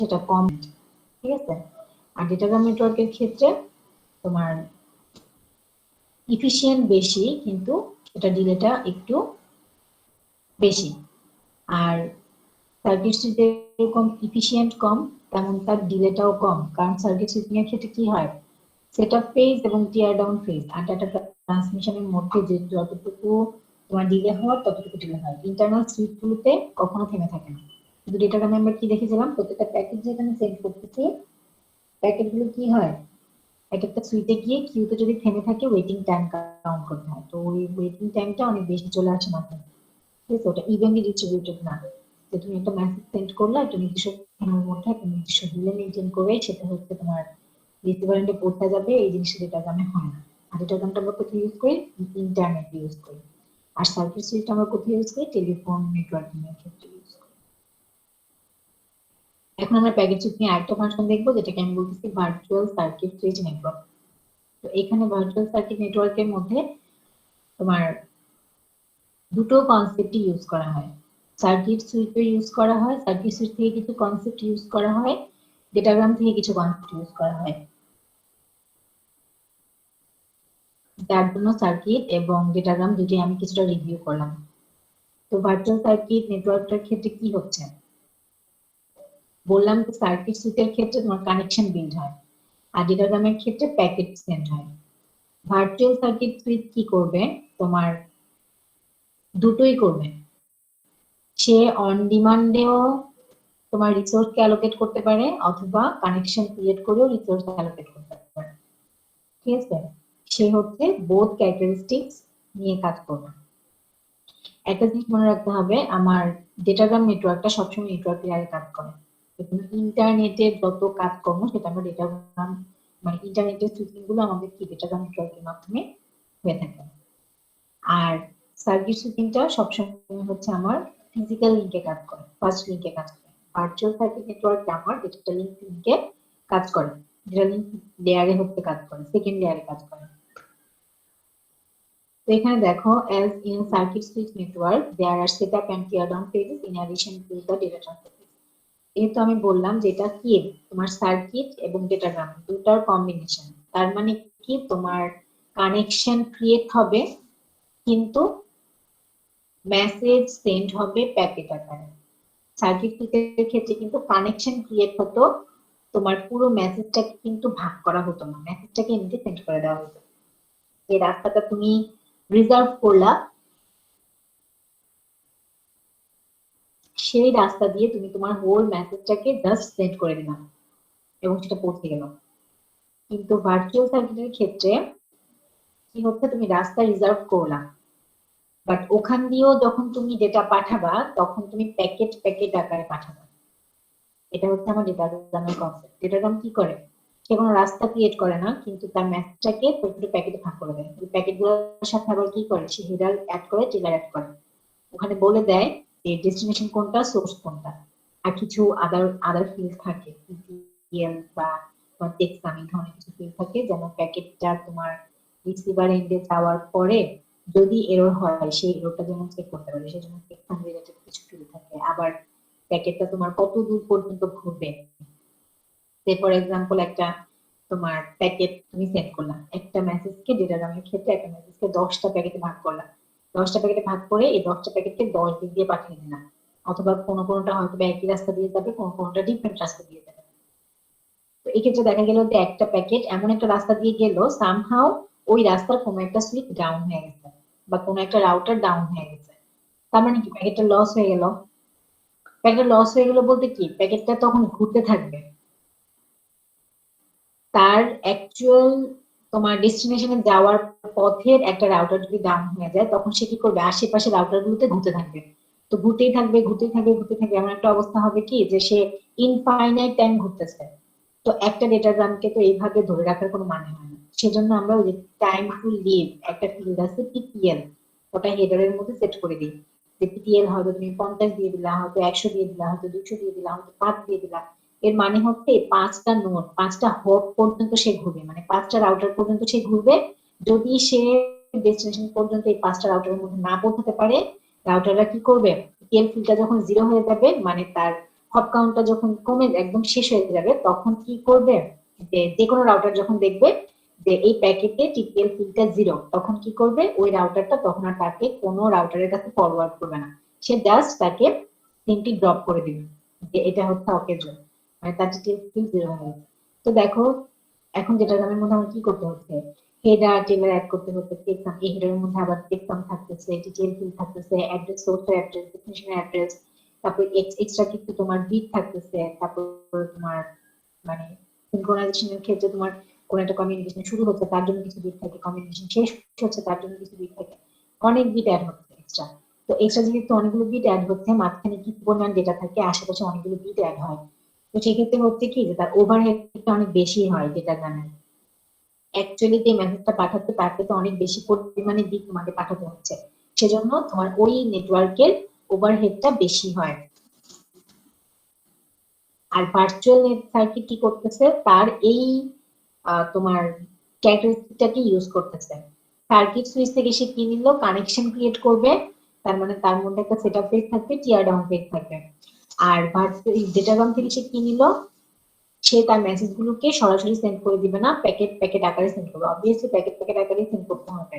সেটা কম, ঠিক আছে। আর ডেটাগ্রাম নেটওয়ার্কের ক্ষেত্রে তোমার ইফিশিয়েন্ট বেশি, কিন্তু এটা ডিলেটা একটু বেশি। আর সার্কিট সুইচে এরকম ইফিশিয়েন্ট কম, তেমন তার ডিলেটাও কম, কারণ সার্কিট সুইচিং এর ক্ষেত্রে কি হয়, সেটআপ ফেজ এবং টিয়ার ডাউন ফেজ আর ডাটা ট্রান্সমিশনের মধ্যে যে যতটুকু তোমার ডিলে হওয়ার ততটুকু ডিলে হয়। ইন্টারনাল সুইচগুলোতে কখনো থেমে থাকে না। কিন্তু ডেটাগ্রামে আমরা কি দেখেছিলাম, প্রত্যেকটা প্যাকেট যেখানে সেন্ড করতেছি, প্যাকেটগুলো কি হয়, এক একটা সুইচে গিয়ে কিউতে যদি থেমে থাকে ওয়েটিং টাইম কাউন্ট করতে হয়, তো ওই ওয়েটিং টাইমটা অনেক বেশি চলে আসে মাথায়, ঠিক আছে। ওটা ইভেনলি ডিস্ট্রিবিউটেড না, যে তুমি একটা মেসেজ সেন্ড করলে একটা নির্দিষ্ট সময়ের মধ্যে একটা নির্দিষ্ট ডিলে মেনটেন করে সেটা হচ্ছে তোমার রিসিভার এন্ডে পড়তে যাবে, এই জিনিসটা ডেটাগ্রামে হয় না। আর ডেটাগ্রামটা আমরা কোথায় ইউজ করি, ইন্টারনেট ইউজ করি। আর সার্কিট সুইচটা আমরা কোথায় ইউজ করি, টেলিফোন নেটওয়ার্কিং এর ক্ষেত্রে ইউজ করি। এখন আমরা প্যাকেট সুইচ নিয়ে আরেকটা ফাংশন দেখবো, যেটাকে আমি বলতেছি ভার্চুয়াল সার্কিট সুইচ নেটওয়ার্ক। তো এখানে ভার্চুয়াল সার্কিট নেটওয়ার্কের মধ্যে তোমার দুটো কনসেপ্ট ইউজ করা হয়। সার্কিট সুইচ ইউজ করা হয়, সার্কিট সুইচ থেকে কিছু কনসেপ্ট ইউজ করা হয়, ডেটাগ্রাম থেকে কিছু কনসেপ্ট ইউজ করা হয়। যার জন্য সার্কিট এবং ডেটাগ্রাম দুটি আমি কিছুটা রিভিউ করলাম। তো ভার্চুয়াল সার্কিট নেটওয়ার্কটার ক্ষেত্রে কি হচ্ছে, বললাম যে সার্কিট সুইচের ক্ষেত্রে তোমার কানেকশন বিল্ড হয়, আর ডেটাগ্রামের ক্ষেত্রে প্যাকেট সেন্ড হয়। ভার্চুয়াল সার্কিট সুইচ কি করবে, তোমার দুটোই করবে। সে অন ডিমান্ডেও তোমার রিসোর্সকে অ্যালোকেট করতে পারে, অথবা কানেকশন ক্রিয়েট করেও রিসোর্স অ্যালোকেট করতে পারে, ঠিক আছে। সে হচ্ছে বোথ ক্যারেক্টারিস্টিক্স নিয়ে কাজ করবে। একটা জিনিস মনে রাখতে হবে, আমার ডেটাগ্রাম নেটওয়ার্কটা সবসময় নেটওয়ার্ক লেয়ারে কাজ করে। ইন্টারনেটের যত কাজকর্ম সেটা আমরা ডেটাগ্রাম, মানে ইন্টারনেটের সুইচিং গুলো আমাদের কি ডেটাগ্রাম নেটওয়ার্কের মাধ্যমে হয়ে থাকে। আর সার্কিট সুইচিংটা সবসময় হচ্ছে আমার ফিজিক্যাল লিংকে কাজ করে, ফার্স্ট লিংকে কাজ করে। ভার্চুয়াল সার্কিট নেটওয়ার্ক আমার ডিজিটাল লিংকে কাজ করে, যেটা লিংক লেয়ারে হচ্ছে কাজ করে, সেকেন্ড লেয়ারে কাজ করে। তো এখানে দেখো, as in circuit switch network there are setup and tear down phases in addition to the data transfer phase। যেহেতু আমি বললাম যে এটা কি, তোমার সার্কিট এবং ডেটাগ্রাম দুটার কম্বিনেশন, তার মানে কি, তোমার কানেকশন ক্রিয়েট হবে কিন্তু মেসেজ সেন্ড হবে প্যাকেট আকারে। সার্কিট সুইচের ক্ষেত্রে কিন্তু কানেকশন ক্রিয়েট হতো, তোমার পুরো মেসেজটাকে কিন্তু ভাগ করা হতো না, মেসেজটাকে এমনিতে সেন্ড করে দেওয়া হতো। যে রাস্তাটা তুমি রিজার্ভ করলা, সেই রাস্তা দিয়ে তুমি তোমার হোল মেসেজটাকে জাস্ট সেন্ড করে দিলাম এবং সেটা পৌঁছে গেল। কিন্তু ভার্চুয়াল সার্কিটের ক্ষেত্রে কি হচ্ছে, তুমি রাস্তা রিজার্ভ করলা, বাট ওখান দিয়েও যখন তুমি ডেটা পাঠাবা তখন তুমি প্যাকেট প্যাকেট আকারে পাঠাবা। এটা হচ্ছে আমার ডেটাগ্রামের কনসেপ্ট। ডেটাগ্রাম কি করে, সে কোনো রাস্তা ক্রিয়েট করে না, কিন্তু তার মেসেজটাকে ছোট ছোট প্যাকেটে ভাগ করে দেয়। এই প্যাকেটগুলোর সাথে আবার কি করে, সে হেডার অ্যাড করে, টেলার অ্যাড করে, ওখানে বলে দেয় যে ডেস্টিনেশন কোনটা, সোর্স কোনটা, আর কিছু আদার আদার ফিল্ড থাকে, ইটিএল বা তোমার টেক্সট সামিং ধরনের কিছু ফিল্ড থাকে, যেন প্যাকেটটা তোমার রিসিভার এন্ডে যাওয়ার পরে যদি এরর হয় সেই এররটা যেমন চেক করতে পারে, সেজন্য টেক্সট সাম রিলেটেড কিছু ফিল্ড থাকে। আবার প্যাকেটটা তোমার কত দূর পর্যন্ত ঘুরবে, ফর এক্সাম্পল একটা তোমার প্যাকেট তুমি সেন্ড করলা, একটা মেসেজকে ডেটাগ্রামের ক্ষেত্রে একটা মেসেজকে 10টা প্যাকেটে ভাগ করলা, 10টা প্যাকেটে ভাগ করে এই 10টা প্যাকেটকে 10 দিক দিয়ে পাঠিয়ে দিলাম, অথবা কোনো কোনোটা হয়তো একই রাস্তা দিয়ে যাবে, কোনো কোনোটা ডিফারেন্ট রাস্তা দিয়ে যাবে। তো এই ক্ষেত্রে দেখা গেল যে একটা প্যাকেট এমন একটা রাস্তা দিয়ে গেল, সামহাও ওই রাস্তার কোনো একটা সুইচ ডাউন হয়ে গেছে বা কোনো একটা রাউটার ডাউন হয়ে গেছে, তার মানে কি প্যাকেটটা লস হয়ে গেল। প্যাকেট লস হয়ে গেল বলতে কি, প্যাকেটটা তখন ঘুরতে থাকবে, তার অ্যাকচুয়াল তোমার ডেস্টিনেশনে যাওয়ার পথের একটা রাউটার যদি ডাউন হয়ে যায়, তখন সে কি করবে, আশেপাশে রাউটার গুলোতে ঘুরতে থাকবে। তো ঘুরতেই থাকবে ঘুরতেই থাকবে ঘুরতে থাকবে, এমন একটা অবস্থা হবে কি যে সে ইনফাইনাইট টাইম ঘুরতেছে। তো একটা ডেটাগ্রামকে তো এইভাবে ধরে রাখার কোনো মানে হয় না, সেজন্য আমরা ওই যে টাইম টু লিভ একটা ফিল্ড আছে টিটিএল, ওটা হেডারের মধ্যে সেট করে দিই, যে টিটিএল হয়তো তুমি 50 দিয়ে দিলা, হয়তো 100 দিয়ে দিলা, হয়তো 200 দিয়ে দিলা, হয়তো 5 দিয়ে দিলা। এর মানে হচ্ছে এই 5টা নোড 5টা হপ পর্যন্ত সে ঘুরবে, মানে 5টা রাউটার পর্যন্ত সে ঘুরবে। যদি সে ডেস্টিনেশন পর্যন্ত এই 5টা রাউটারের মধ্যে না পৌঁছাতে পারে, রাউটাররা কি করবে, টিএল ফিল্ডটা যখন জিরো হয়ে যাবে, মানে তার হপ কাউন্টটা যখন কমে একদম শেষ হয়ে যাবে তখন কি করবে, যে কোনো রাউটার যখন দেখবে যে এই প্যাকেটে টিপিএল ফিল্ডটা 0, তখন কি করবে ওই রাউটারটা তখন আর তাকে কোনো রাউটারের কাছে ফরওয়ার্ড করবে না, সে জাস্ট তাকে সিমটি ড্রপ করে দিবে যে এটা হচ্ছে অকের জন্য, মানে তার টিপিএল ফিল্ড 0 হয়ে গেছে। তো দেখো এখন যেটা গ্রামের মধ্যে আমার কি করতে হচ্ছে, হেডার টেলার অ্যাড করতে হচ্ছে, টেক্সাম এই হেডারের মধ্যে আবার টেক্সাম থাকতেছে, টিটিএল ফিল্ড থাকতেছে, address source address, destination address, তারপর এক্সট্রা কিছু তোমার বিট থাকতেছে, তারপর তোমার মানে সিনক্রোনাইজেশনের ক্ষেত্রে তোমার কোন একটা কমিউনিকেশন শুরু হচ্ছে তার জন্য কিছু বিট থাকে, কমিউনিকেশন শেষ হচ্ছে তার জন্য কিছু বিট থাকে, অনেক বিট অ্যাড হচ্ছে এক্সট্রা। তো এক্সট্রা যেহেতু অনেকগুলো বিট অ্যাড হচ্ছে, মাঝখানে কি পরিমাণ ডেটা থাকে, আশেপাশে অনেকগুলো বিট অ্যাড হয়, তো সেক্ষেত্রে হচ্ছে কি যে তার ওভারহেডটা অনেক বেশি হয় ডেটা গানের। অ্যাকচুয়ালি যে মেসেজটা পাঠাচ্ছে তার থেকে অনেক বেশি পরিমাণে বিট তোমাকে পাঠাতে হচ্ছে, সেজন্য তোমার ওই নেটওয়ার্কের ওভারহেডটা বেশি হয়। আর ভার্চুয়াল নেট সার্কিট কি করতেছে, তার এই তোমার ক্যারেক্টারিস্টিকটাকে ইউজ করতেছে। সার্কিট সুইচ থেকে সে কি নিল, কানেকশন ক্রিয়েট করবে, তার মানে তার মধ্যে একটা সেটআপ পেজ থাকবে, টিয়ার ডাউন পেজ থাকবে। আর ভার্চুয়াল ডেটাগ্রাম থেকে সে কি নিল, সে তার মেসেজ গুলোকে সরাসরি সেন্ড করে দিবে না, প্যাকেট প্যাকেট আকারে সেন্ড করবে, অবভিয়াসলি প্যাকেট প্যাকেট আকারে সেন্ড করতে হবে।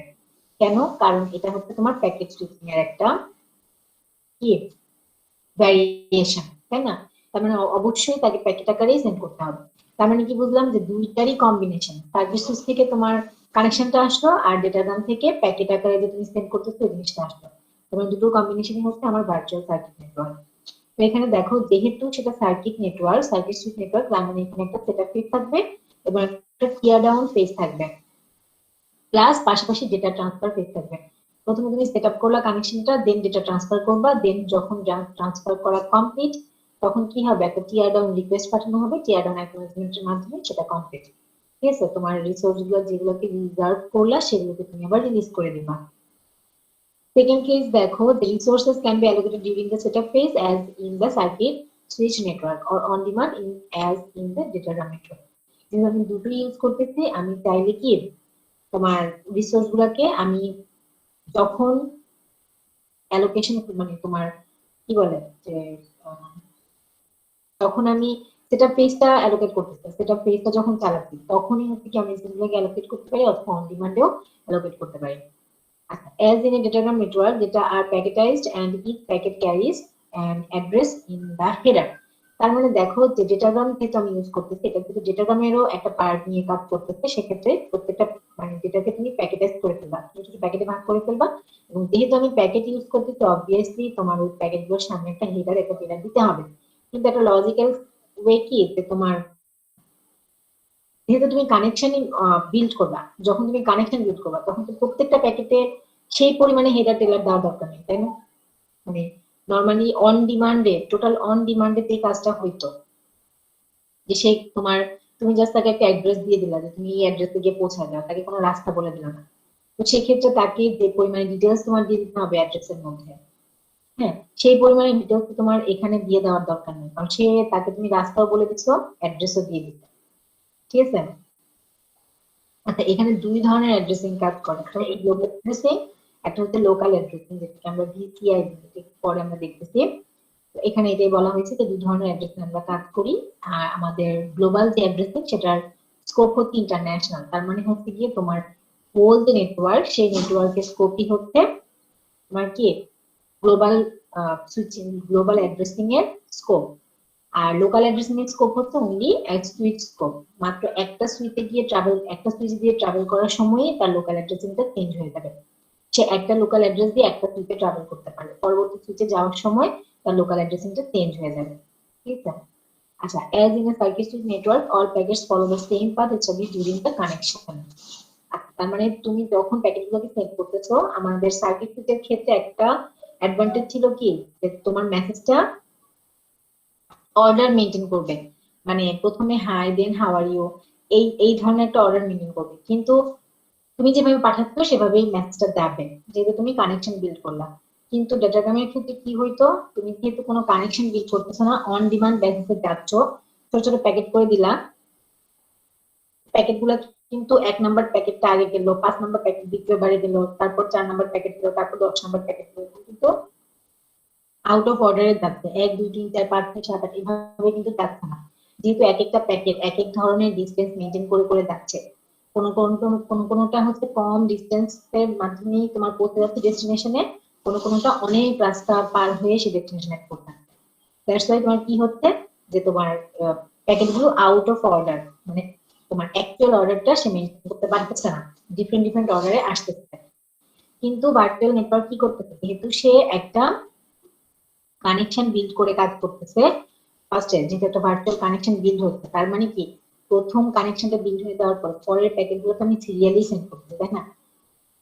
কেন, কারণ এটা হচ্ছে তোমার প্যাকেট সুইচিং এর একটা কি ভ্যারিয়েশন, তাই না? তার মানে অবশ্যই তাকে প্যাকেট আকারেই সেন্ড করতে হবে। তার মানে কি বুঝলাম, যে দুইটারই কম্বিনেশন, সার্ভিস সুইচ থেকে তোমার কানেকশনটা আসলো আর ডেটাগ্রাম থেকে প্যাকেট আকারে যে তুমি সেন্ড করতেছো ওই জিনিসটা আসলো, তোমার দুটো কম্বিনেশনই হচ্ছে আমার ভার্চুয়াল সার্কিট নেটওয়ার্ক। তো এখানে দেখো যেহেতু সেটা circuit network, circuit switch network, তার মানে এখানে একটা সেটআপ পেজ থাকবে এবং একটা টিয়ার ডাউন পেজ থাকবে, প্লাস পাশাপাশি ডেটা ট্রান্সফার পেজ থাকবে। প্রথমে তুমি সেট আপ করলা কানেকশনটা, দেন ডেটা ট্রান্সফার করবা, দেন যখন ট্রান্সফার করা কমপ্লিট তখন কি হবে, একটা টিয়ার ডাউন রিকোয়েস্ট পাঠানো হবে, টিয়ার ডাউন অ্যাকনলেজমেন্টের মাধ্যমে সেটা কমপ্লিট। ঠিক আছে, তোমার রিসোর্স গুলো যেগুলোকে রিজার্ভ করলা সেগুলোকে তুমি আবার রিলিজ করে দিবা। Second case দেখো, the resources can be allocated during the setup phase as in the circuit switch network or on demand as in the datagram network. যেহেতু আমি দুটো ইউজ করতেছি, আমি চাইলে কি তোমার রিসোর্স গুলাকে আমি যখন অ্যালোকেশন মানে তোমার কি বলে যে তখন আমি সেটা পেজটা অ্যালোকেট করতেছি, সেটা পেজটা যখন চালাচ্ছি তখনই হচ্ছে কি আমি রিসোর্সগুলোকে অ্যালোকেট করতে পারি অথবা অন ডিমান্ডেও অ্যালোকেট করতে পারি। As in a datagram network, data are packetized and each packet carries an address in the header. তার মানে দেখো যে ডেটাগ্রাম যেটা আমি ইউজ করতেছি এটা কিন্তু ডেটাগ্রামেরও একটা পার্ট নিয়ে কাজ করতেছে, সেক্ষেত্রে প্রত্যেকটা মানে ডেটাকে তুমি প্যাকেটাইজ করে ফেলবা, ছোট প্যাকেটে ভাগ করে ফেলবা, এবং যেহেতু আমি প্যাকেট ইউজ করতেছি অবভিয়াসলি তোমার ওই প্যাকেটগুলোর সামনে একটা হেডার একটা ডেটা দিতে হবে। কিন্তু একটা লজিক্যাল ওয়ে কি যে তোমার যেহেতু তুমি কানেকশন বিল্ড করবা, যখন তুমি কানেকশন বিল্ড করবা তখন তো প্রত্যেকটা প্যাকেটে সেই পরিমাণে হেডার টেলার দেওয়ার দরকার নেই, তাই না? মানে নর্মালি অন ডিমান্ডে টোটাল অন ডিমান্ডে যে কাজটা হইতো যে সে তোমার তুমি জাস্ট তাকে একটা অ্যাড্রেস দিয়ে দিলা যে তুমি এই অ্যাড্রেসে গিয়ে পৌঁছায় দাও, তাকে কোনো রাস্তা বলে দিলা না। তো সেক্ষেত্রে তাকে যে পরিমাণে ডিটেলস তোমার দিয়ে দিতে হবে অ্যাড্রেসের মধ্যে, হ্যাঁ সেই পরিমাণে ডিটেলস তোমার এখানে দিয়ে দেওয়ার দরকার নেই, কারণ সে তাকে তুমি রাস্তাও বলে দিচ্ছ, অ্যাড্রেসও দিয়ে দিচ্ছ। ঠিক আছে, আচ্ছা এখানে দুই ধরনের অ্যাড্রেসিং কাজ করে, একটা হচ্ছে গ্লোবাল অ্যাড্রেসিং, একটা হচ্ছে লোকাল অ্যাড্রেসিং, যেটাকে আমরা ভিসিআই পরে আমরা দেখতেছি। এখানে এটাই বলা হয়েছে যে দুই ধরনের অ্যাড্রেসিং আমরা কাজ করি। আর আমাদের গ্লোবাল যে অ্যাড্রেসিং সেটার স্কোপ হচ্ছে ইন্টারন্যাশনাল, তার মানে হচ্ছে গিয়ে তোমার হোল যে নেটওয়ার্ক সেই নেটওয়ার্কের স্কোপই হচ্ছে তোমার কি গ্লোবাল সুইচিং, গ্লোবাল অ্যাড্রেসিং এর স্কোপ। আর লোকাল অ্যাড্রেসিং এর স্কোপ হচ্ছে অনলি এক সুইচ স্কোপ, মাত্র একটা সুইচে গিয়ে ট্রাভেল, একটা সুইচ দিয়ে ট্রাভেল করার সময় তার লোকাল অ্যাড্রেসিংটা চেঞ্জ হয়ে যাবে, সে একটা লোকাল অ্যাড্রেস দিয়ে একটা সুইচে ট্রাভেল করতে পারে, পরবর্তী সুইচে যাওয়ার সময় তার লোকাল অ্যাড্রেসিংটা চেঞ্জ হয়ে যাবে। ঠিক আছে, আচ্ছা as in a circuit switch network all packets follow the same path established during the connection. তার মানে তুমি যখন প্যাকেটগুলোকে সেন্ড করতেছো আমাদের সার্কিট সুইচের ক্ষেত্রে একটা অ্যাডভান্টেজ ছিল কি যে তোমার মেসেজটা অর্ডার মেনটেন করবে, মানে প্রথমে hi then how are you, এই এই ধরনের একটা অর্ডার মেনটেন করবে, কিন্তু তুমি যেভাবে পাঠাচ্ছ সেভাবেই মেসেজটা যাবে যেহেতু তুমি কানেকশন বিল্ড করলা। কিন্তু ডেটাগ্রামের ক্ষেত্রে কি হইতো, তুমি যেহেতু কোনো কানেকশন বিল্ড করতেছো না, অন ডিমান্ড বেসিসে যাচ্ছ, ছোট ছোট প্যাকেট করে দিলা, প্যাকেট গুলা কিন্তু 1 নাম্বার প্যাকেটটা আগে গেল, 5 নাম্বার প্যাকেট দ্বিতীয়বারে গেল, তারপর 4 নাম্বার প্যাকেট গেল, তারপর 10 নাম্বার প্যাকেট গেল, কিন্তু আউট অফ অর্ডারে যাচ্ছে, 1 2 3 4 5 6 7 8 এভাবে কিন্তু যাচ্ছে না, যেহেতু এক একটা প্যাকেট এক এক ধরনের ডিসটেন্স মেনটেন করে করে যাচ্ছে। কোনোটা হচ্ছে কম ডিসটেন্সের মাধ্যমে তোমার পৌঁছে যাচ্ছে ডেস্টিনেশনে, কোনোটা অনেক রাস্তা পার হয়ে সে ডেস্টিনেশনে পৌঁছাচ্ছে। দ্যাটস ওয়াই তোমার কি হচ্ছে যে তোমার প্যাকেটগুলো আউট অফ অর্ডার, মানে তোমার অ্যাকচুয়াল অর্ডারটা সে মেনটেন করতে পারতেছে না, ডিফারেন্ট ডিফারেন্ট অর্ডারে আসতেছে। কিন্তু ভার্চুয়াল নেটওয়ার্ক কি করতেছে, যেহেতু সে একটা কানেকশন বিল্ড করে কাজ করতেছে, ফার্স্টে যেহেতু একটা ভার্চুয়াল কানেকশন বিল্ড হচ্ছে, তার মানে কি প্রথম কানেকশনটা বিল্ড হয়ে যাওয়ার পর পরের প্যাকেটগুলোকে আমি সিরিয়ালি সেন্ড করতে, তাই না?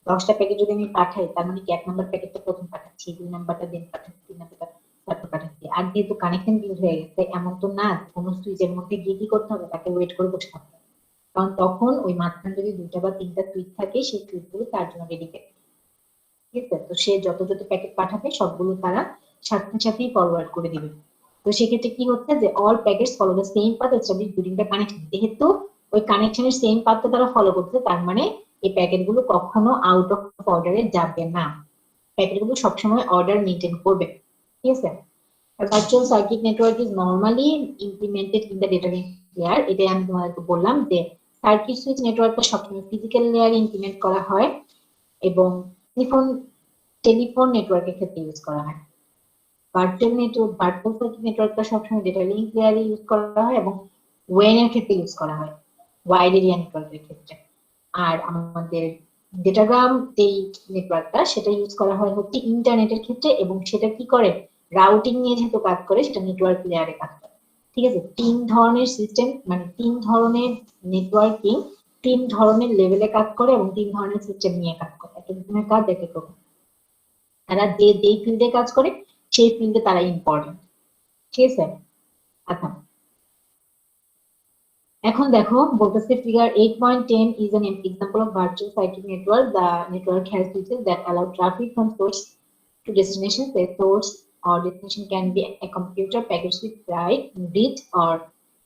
10টা প্যাকেট যদি আমি পাঠাই, তার মানে কি 1 নাম্বার প্যাকেটটা প্রথম পাঠাচ্ছি, 2 নাম্বারটা দেন পাঠাচ্ছি, 3 নাম্বারটা তারপর পাঠাচ্ছি। আর যেহেতু কানেকশন বিল্ড হয়ে গেছে, এমন তো না কোনো সুইচের মধ্যে গিয়ে কি করতে হবে, তাকে ওয়েট করে বসে থাকতে হবে, কারণ তখন ওই মাঝখানে যদি 2টা বা 3টা সুইচ থাকে, সেই সুইচগুলো তার জন্য ডেডিকেটেড। ঠিক আছে, তো সে যত যত প্যাকেট পাঠাবে সবগুলো তারা সাথে সাথেই ফরওয়ার্ড করে দিবে। তো সেক্ষেত্রে কি হচ্ছে যে all packets follow the same path established during the connection, যেহেতু ওই কানেকশনের সেম পাথটা তারা ফলো করছে, তার মানে এই প্যাকেটগুলো কখনো আউট অফ অর্ডারে যাবে না, প্যাকেটগুলো সবসময় অর্ডার মেনটেন করবে। ঠিক আছে, virtual circuit network is normally implemented in the data link layer. এটাই আমি তোমাদেরকে বললাম যে সার্কিট সুইচ নেটওয়ার্কটা সবসময় ফিজিক্যাল লেয়ারে ইমপ্লিমেন্ট করা হয় এবং টেলিফোন টেলিফোন নেটওয়ার্কের ক্ষেত্রে ইউজ করা হয়। ভার্চুয়াল সার্কিট নেটওয়ার্কটা সবসময় ডেটা লিঙ্ক লেয়ারে ইউজ করা হয় এবং ওয়েন এর ক্ষেত্রে ইউজ করা হয়, ওয়াইড এরিয়া নেটওয়ার্কের ক্ষেত্রে। আর আমাদের ডেটাগ্রাম যেই নেটওয়ার্কটা সেটা ইউজ করা হয় হচ্ছে ইন্টারনেটের ক্ষেত্রে, এবং সেটা কি করে, রাউটিং নিয়ে যেহেতু কাজ করে, সেটা নেটওয়ার্ক লেয়ারে কাজ করে। ঠিক আছে, 3 ধরনের সিস্টেম, মানে 3 ধরনের নেটওয়ার্কিং 3 ধরনের লেভেলে কাজ করে এবং 3 ধরনের সিস্টেম নিয়ে কাজ করে, এক একজনের কাজ এক এক রকম। তারা যে যেই ফিল্ডে কাজ করে সেই ফিল্ডে তারা ইম্পর্টেন্ট। ঠিক আছে, আচ্ছা এখন দেখো বলতেছে figure 8.10 is an example of virtual circuit network. The network has switches that allow traffic from source to destination. The source or destination can be a computer, packet switch, grid, or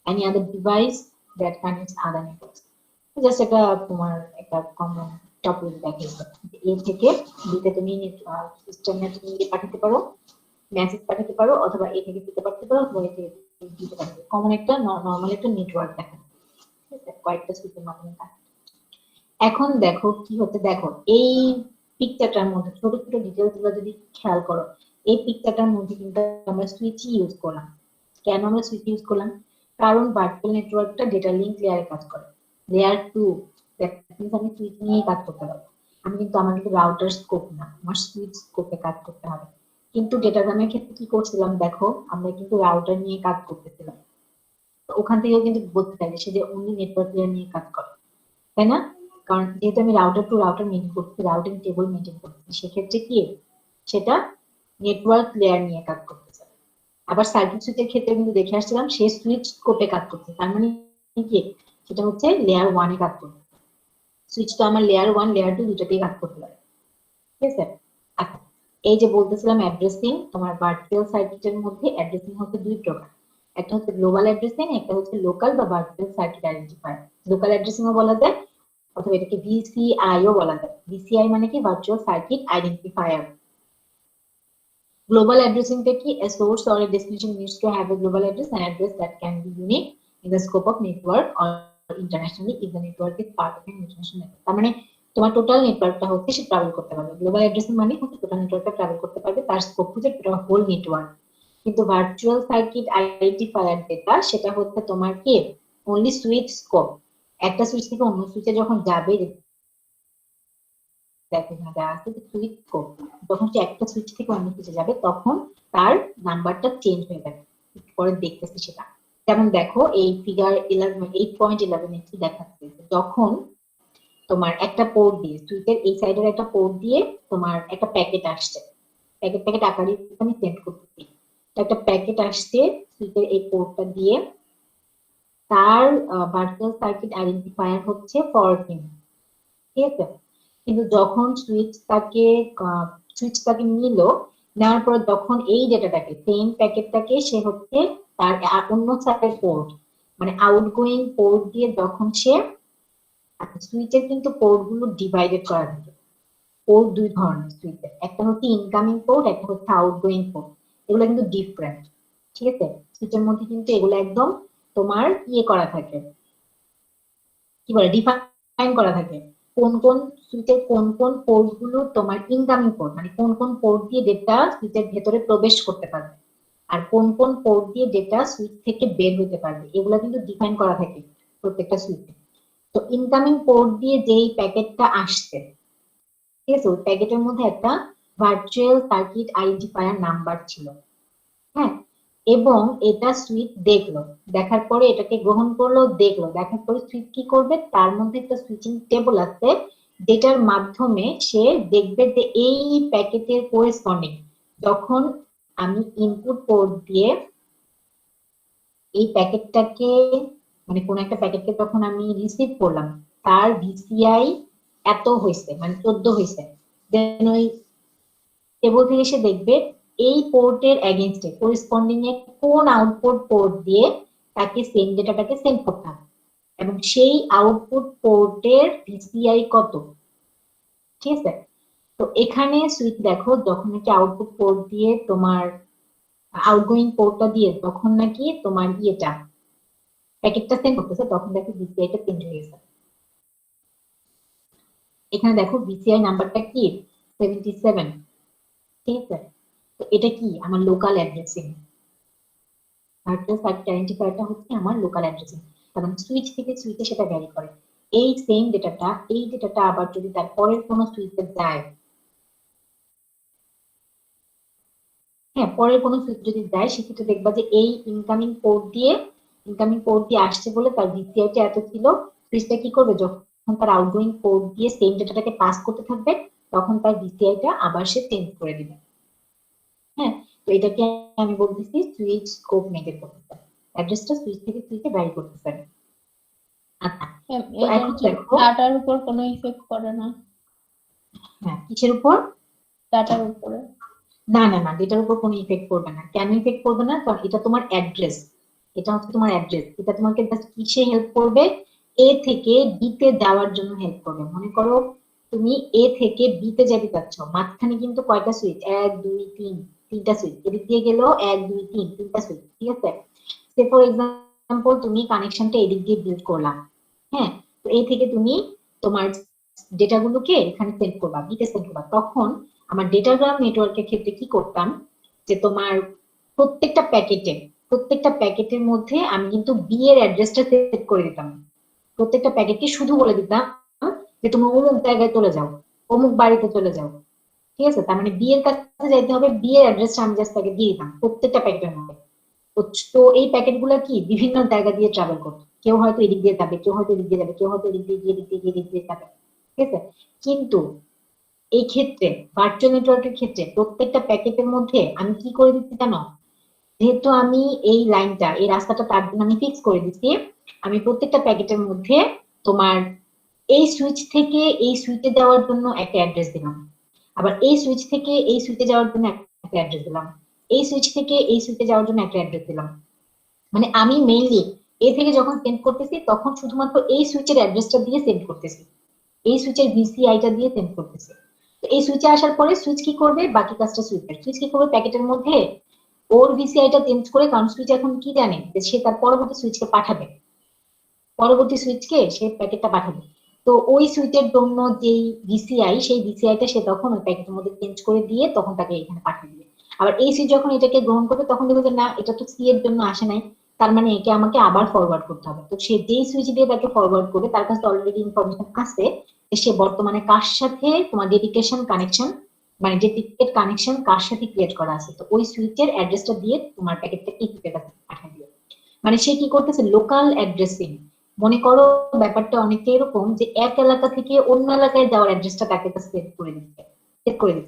any other device that connects other networks. Just একটা তোমার একটা common topic দেখাইছে, এ থেকে বিতে তুমি সিস্টেমে তুমি পাঠাতে পারো, মেসেজ পাঠাতে পারো, অথবা এ থেকে দিতে পারতে পারো, অথবা এ থেকে দিতে পারতে পারো। কমন একটা নরমাল একটা নেটওয়ার্ক দেখা, ঠিক আছে, কয়েকটা সুইচের মাধ্যমে কাজ। এখন দেখো কি হচ্ছে, দেখো এই পিকচারটার মধ্যে ছোট ছোট ডিটেলস গুলো যদি খেয়াল করো, এই পিকচারটার মধ্যে কিন্তু আমরা সুইচ ইউজ করলাম। কেন আমরা সুইচ ইউজ করলাম? কারণ ভার্চুয়াল নেটওয়ার্কটা ডেটা লিংক লেয়ারে কাজ করে, লেয়ার 2, দ্যাট মিন্স আমি সুইচ নিয়ে কাজ করতে পারবো। আমি কিন্তু আমার কিন্তু রাউটার স্কোপ না, আমার সুইচ স্কোপে কাজ করতে হবে। কিন্তু ডেটাগ্রামের ক্ষেত্রে কি করছিলাম, দেখো আমরা কিন্তু রাউটার নিয়ে কাজ করতেছিলাম, ওখান থেকেও কিন্তু বলতে চাই সে যে অনলি নেটওয়ার্ক লেয়ার নিয়ে কাজ করে, তাই না? কারণ যেহেতু আমি রাউটার টু রাউটার মেনটেন করছি, রাউটিং টেবল মেনটেন করছি, সেক্ষেত্রে কি সেটা নেটওয়ার্ক লেয়ার নিয়ে কাজ করতেছে। আবার সার্কিট সুইচের ক্ষেত্রে কিন্তু দেখে আসছিলাম সে সুইচ স্কোপে কাজ করছে, তার মানে কি সেটা হচ্ছে লেয়ার 1 এ কাজ করছে। সুইচ তো আমার লেয়ার 1 লেয়ার 2 দুটোতেই কাজ করতে পারে। ঠিক আছে, আচ্ছা এই যে বলতেছিলাম অ্যাড্রেসিং, তোমার ভার্চুয়াল সার্কিটের মধ্যে অ্যাড্রেসিং হচ্ছে দুই প্রকার, একটা হচ্ছে গ্লোবাল অ্যাড্রেসিং, একটা হচ্ছে লোকাল বা virtual circuit identifier. Local addressing ও বলা যায়, অথবা এটাকে ভিসিআই ও বলা যায়। ভিসিআই মানে কি, virtual circuit identifier. Global addressing টা কি, a source or a destination needs to have a global address, an address that can be unique in the scope of network or internationally if the network is part of an international network. তার মানে তোমার total নেটওয়ার্কটা হচ্ছে সে travel করতে পারবে। Global addressing মানে হচ্ছে total নেটওয়ার্কটা travel করতে পারবে, তার স্কোপ হচ্ছে টোটাল হোল নেটওয়ার্ক। কিন্তু ভার্চুয়াল সার্কিট আইডেন্টিফায়ার যেটা, সেটা হচ্ছে তোমার কি অনলি সুইচ স্কোপ, একটা সুইচ থেকে অন্য সুইচে যখন যাবে, সুইচ কোড যখন সে একটা সুইচ থেকে অন্য সুইচে যাবে, তখন তার নাম্বারটা চেঞ্জ হয়ে যাবে। পরে দেখতেছি সেটা, যেমন দেখো এই ফিগার 8.11 কি দেখাচ্ছে, যখন তোমার একটা পোর্ট দিয়ে সুইচের এই সাইডের একটা পোর্ট দিয়ে তোমার একটা প্যাকেট আসছে, প্যাকেট আকারে আমি সেন্ড করতেছি, একটা প্যাকেট আসছে সুইচের এই পোর্টটা দিয়ে, তার ভার্চুয়াল সার্কিট আইডেন্টিফায়ার হচ্ছে 14। ঠিক আছে, কিন্তু যখন সুইচ তাকে নিল, নেওয়ার পর যখন এই ডেটাটাকে সেম প্যাকেটটাকে সে হচ্ছে তার অন্য সাইডের পোর্ট, মানে আউটগোয়িং পোর্ট দিয়ে যখন সে, সুইচের কিন্তু পোর্ট গুলো ডিভাইডেড করা থাকে, পোর্ট দুই ধরনের সুইচের, একটা হচ্ছে ইনকামিং পোর্ট, একটা হচ্ছে আউটগোয়িং পোর্ট। এগুলো কিন্তু ডিফারেন্ট, ঠিক আছে? সুইচের মধ্যে কিন্তু এগুলো একদম তোমার ইয়ে করা থাকে, কি বলে, ডিফাইন করা থাকে। কোন কোন সুইচের কোন কোন পোর্ট গুলো তোমার ইনকামিং পোর্ট, মানে কোন কোন পোর্ট দিয়ে ডেটা সুইচের ভেতরে প্রবেশ করতে পারবে, আর কোন কোন পোর্ট দিয়ে ডেটা সুইচ থেকে বের হতে পারবে, এগুলো কিন্তু ডিফাইন করা থাকে প্রত্যেকটা সুইচে। তো ইনকামিং পোর্ট দিয়ে যেই প্যাকেটটা আসছে, ঠিক আছে, ওই প্যাকেটের মধ্যে একটা ভার্চুয়াল সার্কিট আইডেন্টিফায়ার নাম্বার ছিল, হ্যাঁ, এবং এটা সুইচ দেখলো, দেখার পরে এটাকে গ্রহণ করলো, দেখলো, দেখার পরে সুইচ কি করবে, তার মধ্যে একটা সুইচিং টেবল আছে যেটার মাধ্যমে সে দেখবে যে এই প্যাকেটের কোরেসপন্ডিং, যখন আমি ইনপুট পোর্ট দিয়ে এই প্যাকেটটাকে, মানে কোন একটা প্যাকেটকে যখন আমি রিসিভ করলাম, তার ভিসিআই এত হয়েছে, মানে 14 হয়েছে, দেন ওই টেবল থেকে সে দেখবে এই পোর্টের এগেইনস্টে করেসপন্ডিং এ কোন আউটপুট পোর্ট দিয়ে তাকে সেম ডেটাটাকে সেন্ড করতে হবে, এবং সেই আউটপুট পোর্টের ভিসিআই কত, ঠিক আছে? তো এখানে সুইচ দেখো, যখন নাকি আউটপুট পোর্ট দিয়ে তোমার আউটগোয়িং পোর্টটা দিয়ে তখন নাকি তোমার ইয়েটা প্যাকেটটা সেন্ড করতেছে, তখন দেখো ভিসিআইটা চেঞ্জ হয়ে গেছে। এখানে দেখো ভিসিআই নাম্বারটা কি, 77, ঠিক আছে? তো এটা কি আমার লোকাল অ্যাড্রেসিং, ভার্চুয়াল সার্কিট আইডেন্টিফায়ারটা হচ্ছে আমার লোকাল অ্যাড্রেসিং, কারণ সুইচ থেকে সুইচে সেটা ভ্যারি করে। এই সেম ডেটাটা, এই ডেটাটা আবার যদি তার পরের কোনো সুইচে যায়, হ্যাঁ, পরের কোনো সুইচ যদি যায়, সেক্ষেত্রে দেখবা যে এই ইনকামিং পোর্ট দিয়ে আসছে বলে তার ভিসিআইটা এত ছিল, সুইচটা কি করবে, যখন তার আউটগোয়িং পোর্ট দিয়ে সেম ডেটাটাকে পাস করতে থাকবে, তখন তার ভিসিআইটা আবার সে চেঞ্জ করে দিবে, হ্যাঁ। তো এটাকে আমি বলতেছি সুইচ স্কোপ মেনটেন করতে, অ্যাড্রেসটা সুইচ থেকে সুইচে ভ্যারি করতে পারে। আচ্ছা, তো এটা এখন কি দেখো, ডাটার উপর কোনো ইফেক্ট করে না? হ্যাঁ, কিসের উপর? ডাটার উপরে? না না না, ডেটার উপর কোনো ইফেক্ট করবে না। কেন ইফেক্ট করবে না? কারণ এটা তোমার অ্যাড্রেস, এটা হচ্ছে তোমার অ্যাড্রেস, এটা তোমাকে জাস্ট কিসে হেল্প করবে, এ থেকে বি তে যাওয়ার জন্য হেল্প করবে। মনে করো তুমি এ থেকে বি তে যেতে চাচ্ছ, মাঝখানে কিন্তু কয়টা সুইচ, 1 2 3, তিনটা সুইচ, এদিক দিয়ে গেল 1 2 3, তিনটা সুইচ, ঠিক আছে? সে ফর এক্সাম্পল তুমি কানেকশনটা এদিক দিয়ে বিল্ড করলাম, হ্যাঁ, তো এই থেকে তুমি তোমার ডেটাগুলোকে এখানে সেন্ড করবা, বিতে সেন্ড করবা। তখন আমার ডেটাগ্রাম নেটওয়ার্কের ক্ষেত্রে কি করতাম, যে তোমার প্রত্যেকটা প্যাকেটের মধ্যে আমি কিন্তু বি এর অ্যাড্রেসটা সেট করে দিতাম। প্রত্যেকটা প্যাকেটকে শুধু বলে দিতাম যে তুমি অমুক জায়গায় চলে যাও, অমুক বাড়িতে চলে যাও, ঠিক আছে? তার মানে বি এর কাছে যাইতে হবে, বি এর অ্যাড্রেসটা আমি জাস্ট তাকে দিয়ে দিতাম প্রত্যেকটা প্যাকেটের মধ্যে। তো এই প্যাকেট গুলা কি বিভিন্ন জায়গা দিয়ে ট্রাভেল করতো, কেউ হয়তো এদিক দিয়ে যাবে, কেউ হয়তো এদিক দিয়ে যাবে, কেউ হয়তো এদিক দিয়ে গিয়ে এদিক দিয়ে গিয়ে এদিক দিয়ে যাবে, ঠিক আছে? কিন্তু এই ক্ষেত্রে ভার্চুয়াল নেটওয়ার্কের ক্ষেত্রে প্রত্যেকটা প্যাকেটের মধ্যে আমি কি করে দিচ্ছি জানো, যেহেতু আমি এই লাইনটা, এই রাস্তাটা তার জন্য আমি ফিক্স করে দিচ্ছি, আমি প্রত্যেকটা প্যাকেটের মধ্যে তোমার এই সুইচ থেকে এই সুইচে যাওয়ার জন্য একটা অ্যাড্রেস দিলাম, আবার এই সুইচ থেকে এই সুইচে যাওয়ার জন্য একটা অ্যাড্রেস দিলাম, এই সুইচ থেকে এই সুইচে যাওয়ার জন্য একটা অ্যাড্রেস দিলাম। মানে আমি মেইনলি এ থেকে যখন সেন্ড করতেছি তখন শুধুমাত্র এই সুইচের অ্যাড্রেসটা দিয়ে সেন্ড করতেছি, এই সুইচের ভিসিআইটা দিয়ে সেন্ড করতেছি। তো এই সুইচে আসার পরে সুইচ কি করবে, বাকি কাজটা সুইচ কি করবে, প্যাকেটের মধ্যে ওর ভিসিআইটা চেঞ্জ করে, কারণ সুইচ এখন কি জানে যে সে তার পরবর্তী সুইচকে পাঠাবে, পরবর্তী সুইচকে সে প্যাকেটটা পাঠাবে। তো ওই সুইচের জন্য যেই ভিসিআই, সেই ভিসিআইটা সে তখন ওই প্যাকেটের মধ্যে চেঞ্জ করে দিয়ে তখন তাকে এখানে পাঠিয়ে দিবে। আবার এই সুইচ যখন এটাকে গ্রহণ করবে তখন দেখবে যে না, এটা তো সি এর জন্য আসে নাই, তার মানে একে আমাকে আবার ফরওয়ার্ড করতে হবে। তো সে যেই সুইচ দিয়ে তাকে ফরওয়ার্ড করবে, তার কাছে অলরেডি ইনফরমেশন আছে যে সে বর্তমানে কার সাথে তোমার ডেডিকেশন কানেকশন, মানে ডেডিকেট কানেকশন কার সাথে ক্রিয়েট করা আছে, তো ওই সুইচের অ্যাড্রেসটা দিয়ে তোমার প্যাকেটটা এই সুইচের কাছে পাঠিয়ে দিবে। মানে সে কি করতেছে, লোকাল অ্যাড্রেসিং। মনে করো ব্যাপারটা অনেকটা এরকম যে এক এলাকা থেকে অন্য এলাকায় যাওয়ার অ্যাড্রেসটা তাকে সেট করে দিচ্ছে,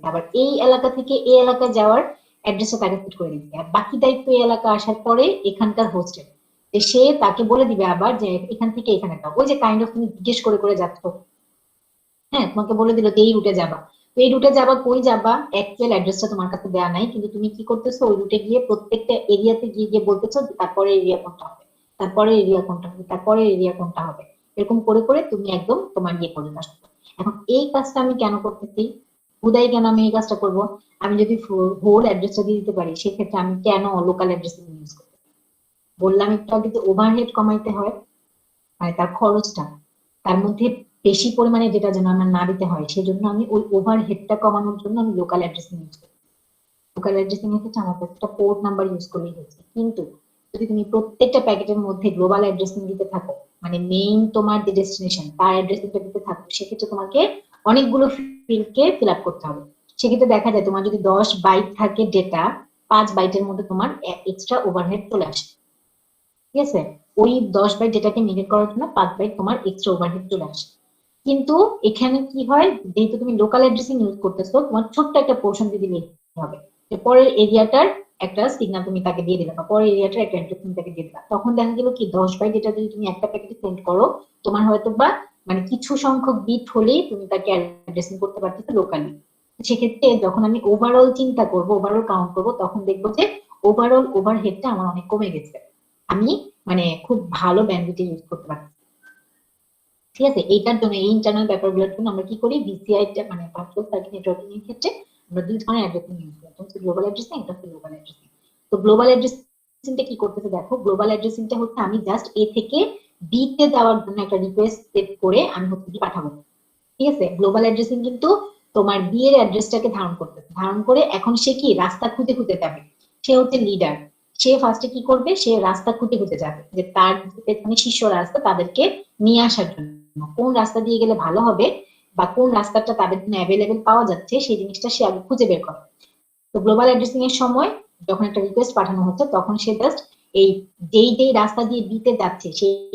আবার এই এলাকা থেকে এই এলাকায় যাওয়ার অ্যাড্রেসটা তাকে সেট করে দিচ্ছে, আর বাকি দায়িত্ব এই এলাকা আসার পরে এখানকার হোস্টেল, যে সে তাকে বলে দিবে আবার যে এখান থেকে এখানে যাও। ওই যে কাইন্ড অফ তুমি জিজ্ঞেস করে করে যাচ্ছ, হ্যাঁ, তোমাকে বলে দিল যে এই রুটে যাবা, তো এই রুটে যাবা, কই যাবা, অ্যাকচুয়াল অ্যাড্রেসটা তোমার কাছে দেওয়া নাই, কিন্তু তুমি কি করতেছো, ওই রুটে গিয়ে প্রত্যেকটা এরিয়াতে গিয়ে গিয়ে বলতেছো যে তারপরে এরিয়া কোনটা হবে, তারপরে এরিয়া কোনটা হবে, তারপরে এরিয়া কোনটা হবে, এরকম করে করে তুমি একদম তোমার ইয়ে করে আসছো। এখন এই কাজটা আমি কেন করতেছি, হুদাই কেন আমি এই কাজটা করব? আমি যদি হোল অ্যাড্রেসটা দিয়ে দিতে পারি, সেক্ষেত্রে আমি কেন লোকাল অ্যাড্রেস ইউজ করব? বললাম একটু আগে যে ওভারহেড কমাইতে হয়, মানে তার খরচটা, তার মধ্যে বেশি পরিমাণে যেটা যেন আমার না দিতে হয়, সেজন্য আমি ওই ওভারহেডটা কমানোর জন্য আমি লোকাল অ্যাড্রেসিং ইউজ করি। লোকাল অ্যাড্রেসিং এর ক্ষেত্রে আমার একটা পোর্ট নাম্বার ইউজ করলেই হচ্ছে। কিন্তু যদি তুমি প্রত্যেকটা প্যাকেটের মধ্যে গ্লোবাল অ্যাড্রেসিং দিতে থাকো, মানে মেইন তোমার যে ডেস্টিনেশন তার অ্যাড্রেসিংটা দিতে থাকো, সেক্ষেত্রে তোমাকে অনেকগুলো ফিল্ডকে ফিল আপ করতে হবে। সেক্ষেত্রে দেখা যায় তোমার যদি 10 বাইট থাকে ডেটা, 5 বাইটের মধ্যে তোমার এক্সট্রা ওভারহেড চলে আসে। ঠিক আছে, ওই 10 বাইট ডেটাকে মেনটেন করার জন্য 5 বাইট তোমার এক্সট্রা ওভারহেড চলে আসে। কিন্তু এখানে কি হয়, যেহেতু তুমি লোকাল অ্যাড্রেসিং ইউজ করতেছো, তোমার ছোট্ট একটা পোর্শন দিয়ে দিলে হবে। যে পরের এরিয়াটার একটা সিগন্যাল তুমি তাকে দিয়ে দিলে, বা পরের এরিয়াটার একটা অ্যাড্রেস তুমি তাকে দিয়ে দিলা, তখন দেখা গেল কি 10 বাইট ডেটা যদি তুমি একটা প্যাকেটে সেন্ড করো, তোমার হয়তো বা মানে কিছু সংখ্যক বিট হলেই তুমি তাকে অ্যাড্রেসিং করতে পারতেছো লোকালি। সেক্ষেত্রে যখন আমি ওভারঅল চিন্তা করব, ওভারঅল কাউন্ট করব, তখন দেখবো যে ওভারঅল ওভারহেডটা আমার অনেক কমে গেছে। আমি মানে খুব ভালো ব্যান্ডউইথ ইউজ করতে পারছি। ঠিক আছে, এইটার জন্য এই ইন্টারনাল ব্যাপারগুলোর জন্য আমরা কি করি, ভিসিআই মানে ভার্চুয়াল সার্কিট নেটওয়ার্কিং এর ক্ষেত্রে আমরা দুই ধরনের অ্যাড্রেসিং ইউজ করি, একটা হচ্ছে গ্লোবাল অ্যাড্রেসিং, একটা হচ্ছে লোকাল অ্যাড্রেসিং। তো গ্লোবাল অ্যাড্রেসিংটা কি করতেছে দেখো, গ্লোবাল অ্যাড্রেসিংটা হচ্ছে আমি জাস্ট এ থেকে বি তে যাওয়ার জন্য একটা রিকোয়েস্ট সেট করে আমি হচ্ছে কি পাঠাবো। ঠিক আছে, গ্লোবাল অ্যাড্রেসিং কিন্তু তোমার বি এর অ্যাড্রেসটাকে ধারণ করতেছে, ধারণ করে এখন সে কি রাস্তা খুঁজে খুঁজে যাবে। সে হচ্ছে লিডার, সে ফার্স্টে কি করবে, সে রাস্তা খুঁজে খুঁজে যাবে যে তার পেছনে শিষ্য রাস্তা তাদেরকে নিয়ে আসার জন্য কোন রাস্তা দিয়ে গেলে ভালো হবে, বা কোন রাস্তাটা তাদের জন্য অ্যাভেলেবেল পাওয়া যাচ্ছে, সেই জিনিসটা সে আগে খুঁজে বের করে। তো গ্লোবাল অ্যাড্রেসিং এর সময় যখন একটা রিকোয়েস্ট পাঠানো হচ্ছে, তখন সে জাস্ট এই যেই যেই রাস্তা দিয়ে বিতে যাচ্ছে,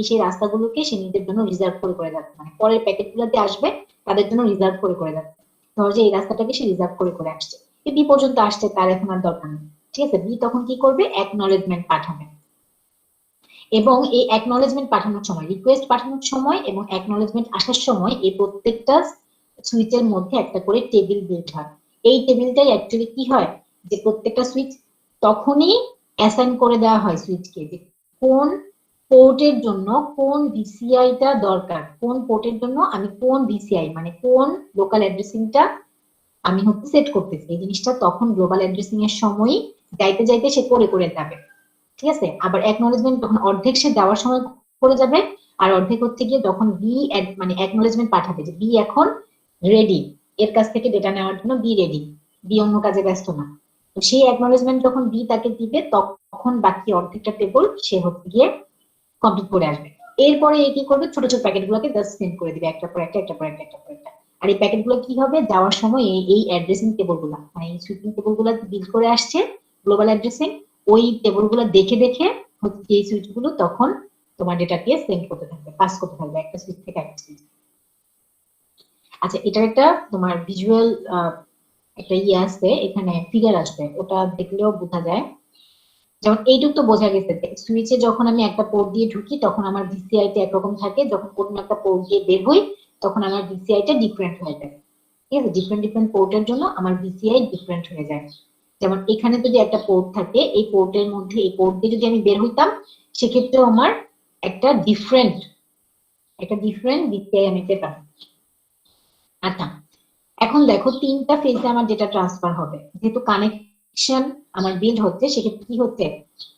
সেই রাস্তাগুলোকে সে নিজের জন্য রিজার্ভ করে করে যাচ্ছে, মানে পরের প্যাকেট গুলোতে আসবে তাদের জন্য রিজার্ভ করে করে যাচ্ছে। ধর যে এই রাস্তাটাকে সে রিজার্ভ করে করে আসছে, এই বি পর্যন্ত আসছে, তার এখন আর দরকার নেই। ঠিক আছে, বি তখন কি করবে, অ্যাকনলেজমেন্ট পাঠাবে। এবং এই অ্যাকনলেজমেন্ট পাঠানোর সময়, রিকোয়েস্ট পাঠানোর সময় এবং অ্যাকনলেজমেন্ট আসার সময় এই প্রত্যেকটা সুইচের মধ্যে একটা করে টেবিল বিল্ড হয়। এই টেবিলটাই অ্যাকচুয়ালি কি হয়, যে প্রত্যেকটা সুইচ তখনই অ্যাসাইন করে দেওয়া হয় সুইচকে, যে কোন পোর্টের জন্য কোন ভিসিআইটা দরকার, কোন পোর্টের জন্য আমি কোন ভিসিআই মানে কোন লোকাল অ্যাড্রেসিংটা আমি হচ্ছে সেট করতেছি। এই জিনিসটা তখন গ্লোবাল অ্যাড্রেসিং এর সময়ই যাইতে যাইতে সে করে করে যাবে। ঠিক আছে, আবার অ্যাকনলেজমেন্ট যখন অর্ধেক সে যাওয়ার সময় করে যাবে, আর অর্ধেক হচ্ছে গিয়ে যখন বি মানে অ্যাকনলেজমেন্ট পাঠাবে যে বি এখন রেডি, এর কাছ থেকে ডেটা নেওয়ার জন্য বি রেডি, বি অন্য কাজে ব্যস্ত না। তো সেই অ্যাকনলেজমেন্ট যখন বি তাকে দিবে, তখন বাকি অর্ধেকটা টেবল সে হচ্ছে গিয়ে কমপ্লিট করে আসবে। এরপরে এ কি করবে, ছোট ছোট প্যাকেট গুলোকে জাস্ট সেন্ড করে দিবে, একটা পর একটা, একটা পর একটা, একটা পর একটা। আর এই প্যাকেট গুলো কি হবে, যাওয়ার সময় এই অ্যাড্রেসিং টেবল গুলা মানে এই সুইপিং টেবল গুলা বিল্ড করে আসছে গ্লোবাল অ্যাড্রেসিং, ওই টেবল গুলো দেখে দেখে হচ্ছে এই সুইচ গুলো তখন তোমার ডেটাকে সেন্ড করতে থাকবে, পাস করতে থাকবে একটা সুইচ থেকে একটা সুইচ। আচ্ছা, এটার একটা তোমার ভিজুয়াল একটা ইয়ে আসবে, এখানে ফিগার আসবে, ওটা দেখলেও বোঝা যায়। যেমন এইটুক তো বোঝা গেছে যে সুইচে যখন আমি একটা পোর্ট দিয়ে ঢুকি তখন আমার ভিসিআই টা একরকম থাকে, যখন কোনো একটা পোর্ট দিয়ে বের হই তখন আমার ভিসিআই টা ডিফারেন্ট হয়ে যায়। ঠিক আছে, ডিফারেন্ট ডিফারেন্ট পোর্টের জন্য আমার ভিসিআই ডিফারেন্ট হয়ে যায়। যেমন এখানে যদি একটা পোর্ট থাকে, এই পোর্টের মধ্যে এই পোর্ট দিয়ে যদি আমি বের হইতাম, সেক্ষেত্রেও আমার একটা ডিফারেন্ট ভিসিআই আমি পেতাম। আচ্ছা, এখন দেখো তিনটা ফেজে আমার ডেটা ট্রান্সফার হবে, যেহেতু কানেকশন আমার বিল্ড হচ্ছে, সেক্ষেত্রে কি হচ্ছে,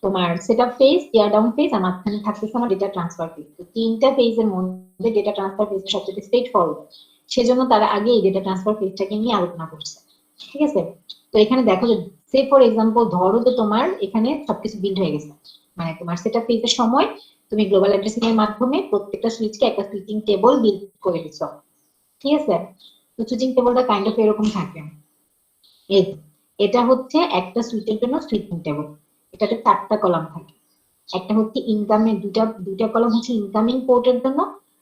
তোমার সেটআপ ফেজ, টিয়ার ডাউন ফেজ, আর মাঝখানে থাকতেছে আমার ডেটা ট্রান্সফার ফেজ। তো তিনটা ফেজের মধ্যে ডেটা ট্রান্সফার ফেজ সবচেয়ে স্ট্রেট ফরওয়ার্ড, সেজন্য তারা আগে এই ডেটা ট্রান্সফার ফেজটাকে নিয়ে আলোচনা করছে। ঠিক আছে, তো এখানে দেখো যে সে ফর এক্সাম্পল ধরো যে তোমার এখানে সবকিছু বিল্ড হয়ে গেছে, মানে তোমার সেটআপ ফেজের সময় তুমি গ্লোবাল অ্যাড্রেসিং এর মাধ্যমে প্রত্যেকটা সুইচকে একটা সুইচিং টেবল বিল্ড করে দিছো। ঠিক আছে, তো সুইচিং টেবলটা কাইন্ড অফ এরকম থাকে। এটা হচ্ছে একটা সুইচের জন্য সুইচিং টেবল, এটাতে 4টা কলাম থাকে। একটা হচ্ছে ইনকামের, দুইটা কলাম হচ্ছে ইনকামিং পোর্টের জন্য,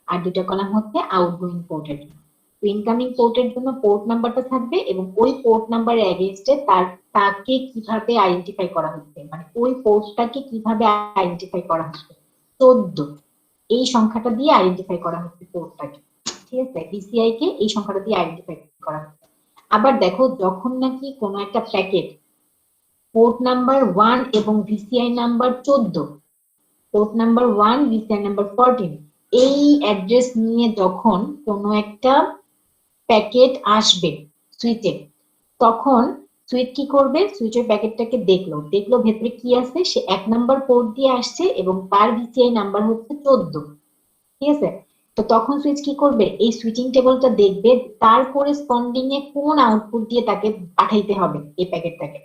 আর 2টা কলাম হচ্ছে আউটগোয়িং পোর্টের জন্য। তো ইনকামিং পোর্টের জন্য পোর্ট নাম্বারটা থাকবে, এবং ওই পোর্ট নাম্বারের এগেইনস্টে তাকে কিভাবে আইডেন্টিফাই করা হচ্ছে, মানে ওই পোর্টটাকে কিভাবে আইডেন্টিফাই করা হচ্ছে, 14 এই সংখ্যাটা দিয়ে আইডেন্টিফাই করা হচ্ছে পোর্টটাকে। ঠিক আছে, বিসিআই কে এই সংখ্যাটা দিয়ে আইডেন্টিফাই করা হচ্ছে। আবার দেখো যখন নাকি কোনো একটা প্যাকেট পোর্ট নাম্বার 1 এবং ভিসিআই নাম্বার 14, পোর্ট নাম্বার 1 ভিসিআই নাম্বার 14 এই অ্যাড্রেস নিয়ে যখন কোনো একটা প্যাকেট আসবে, সুইচে, তখন সুইচ কি করবে, সুইচের প্যাকেটটাকে দেখলো ভেতরে কি আছে, সে 1 নাম্বার পোর্ট দিয়ে আসছে এবং তার ভিসিআই নাম্বার হচ্ছে 14, ঠিক আছে। তো তখন সুইচ কি করবে, এই সুইচিং টেবলটা দেখবে তার করেসপন্ডিং এ কোন আউটপুট দিয়ে তাকে পাঠাইতে হবে এই প্যাকেটটাকে।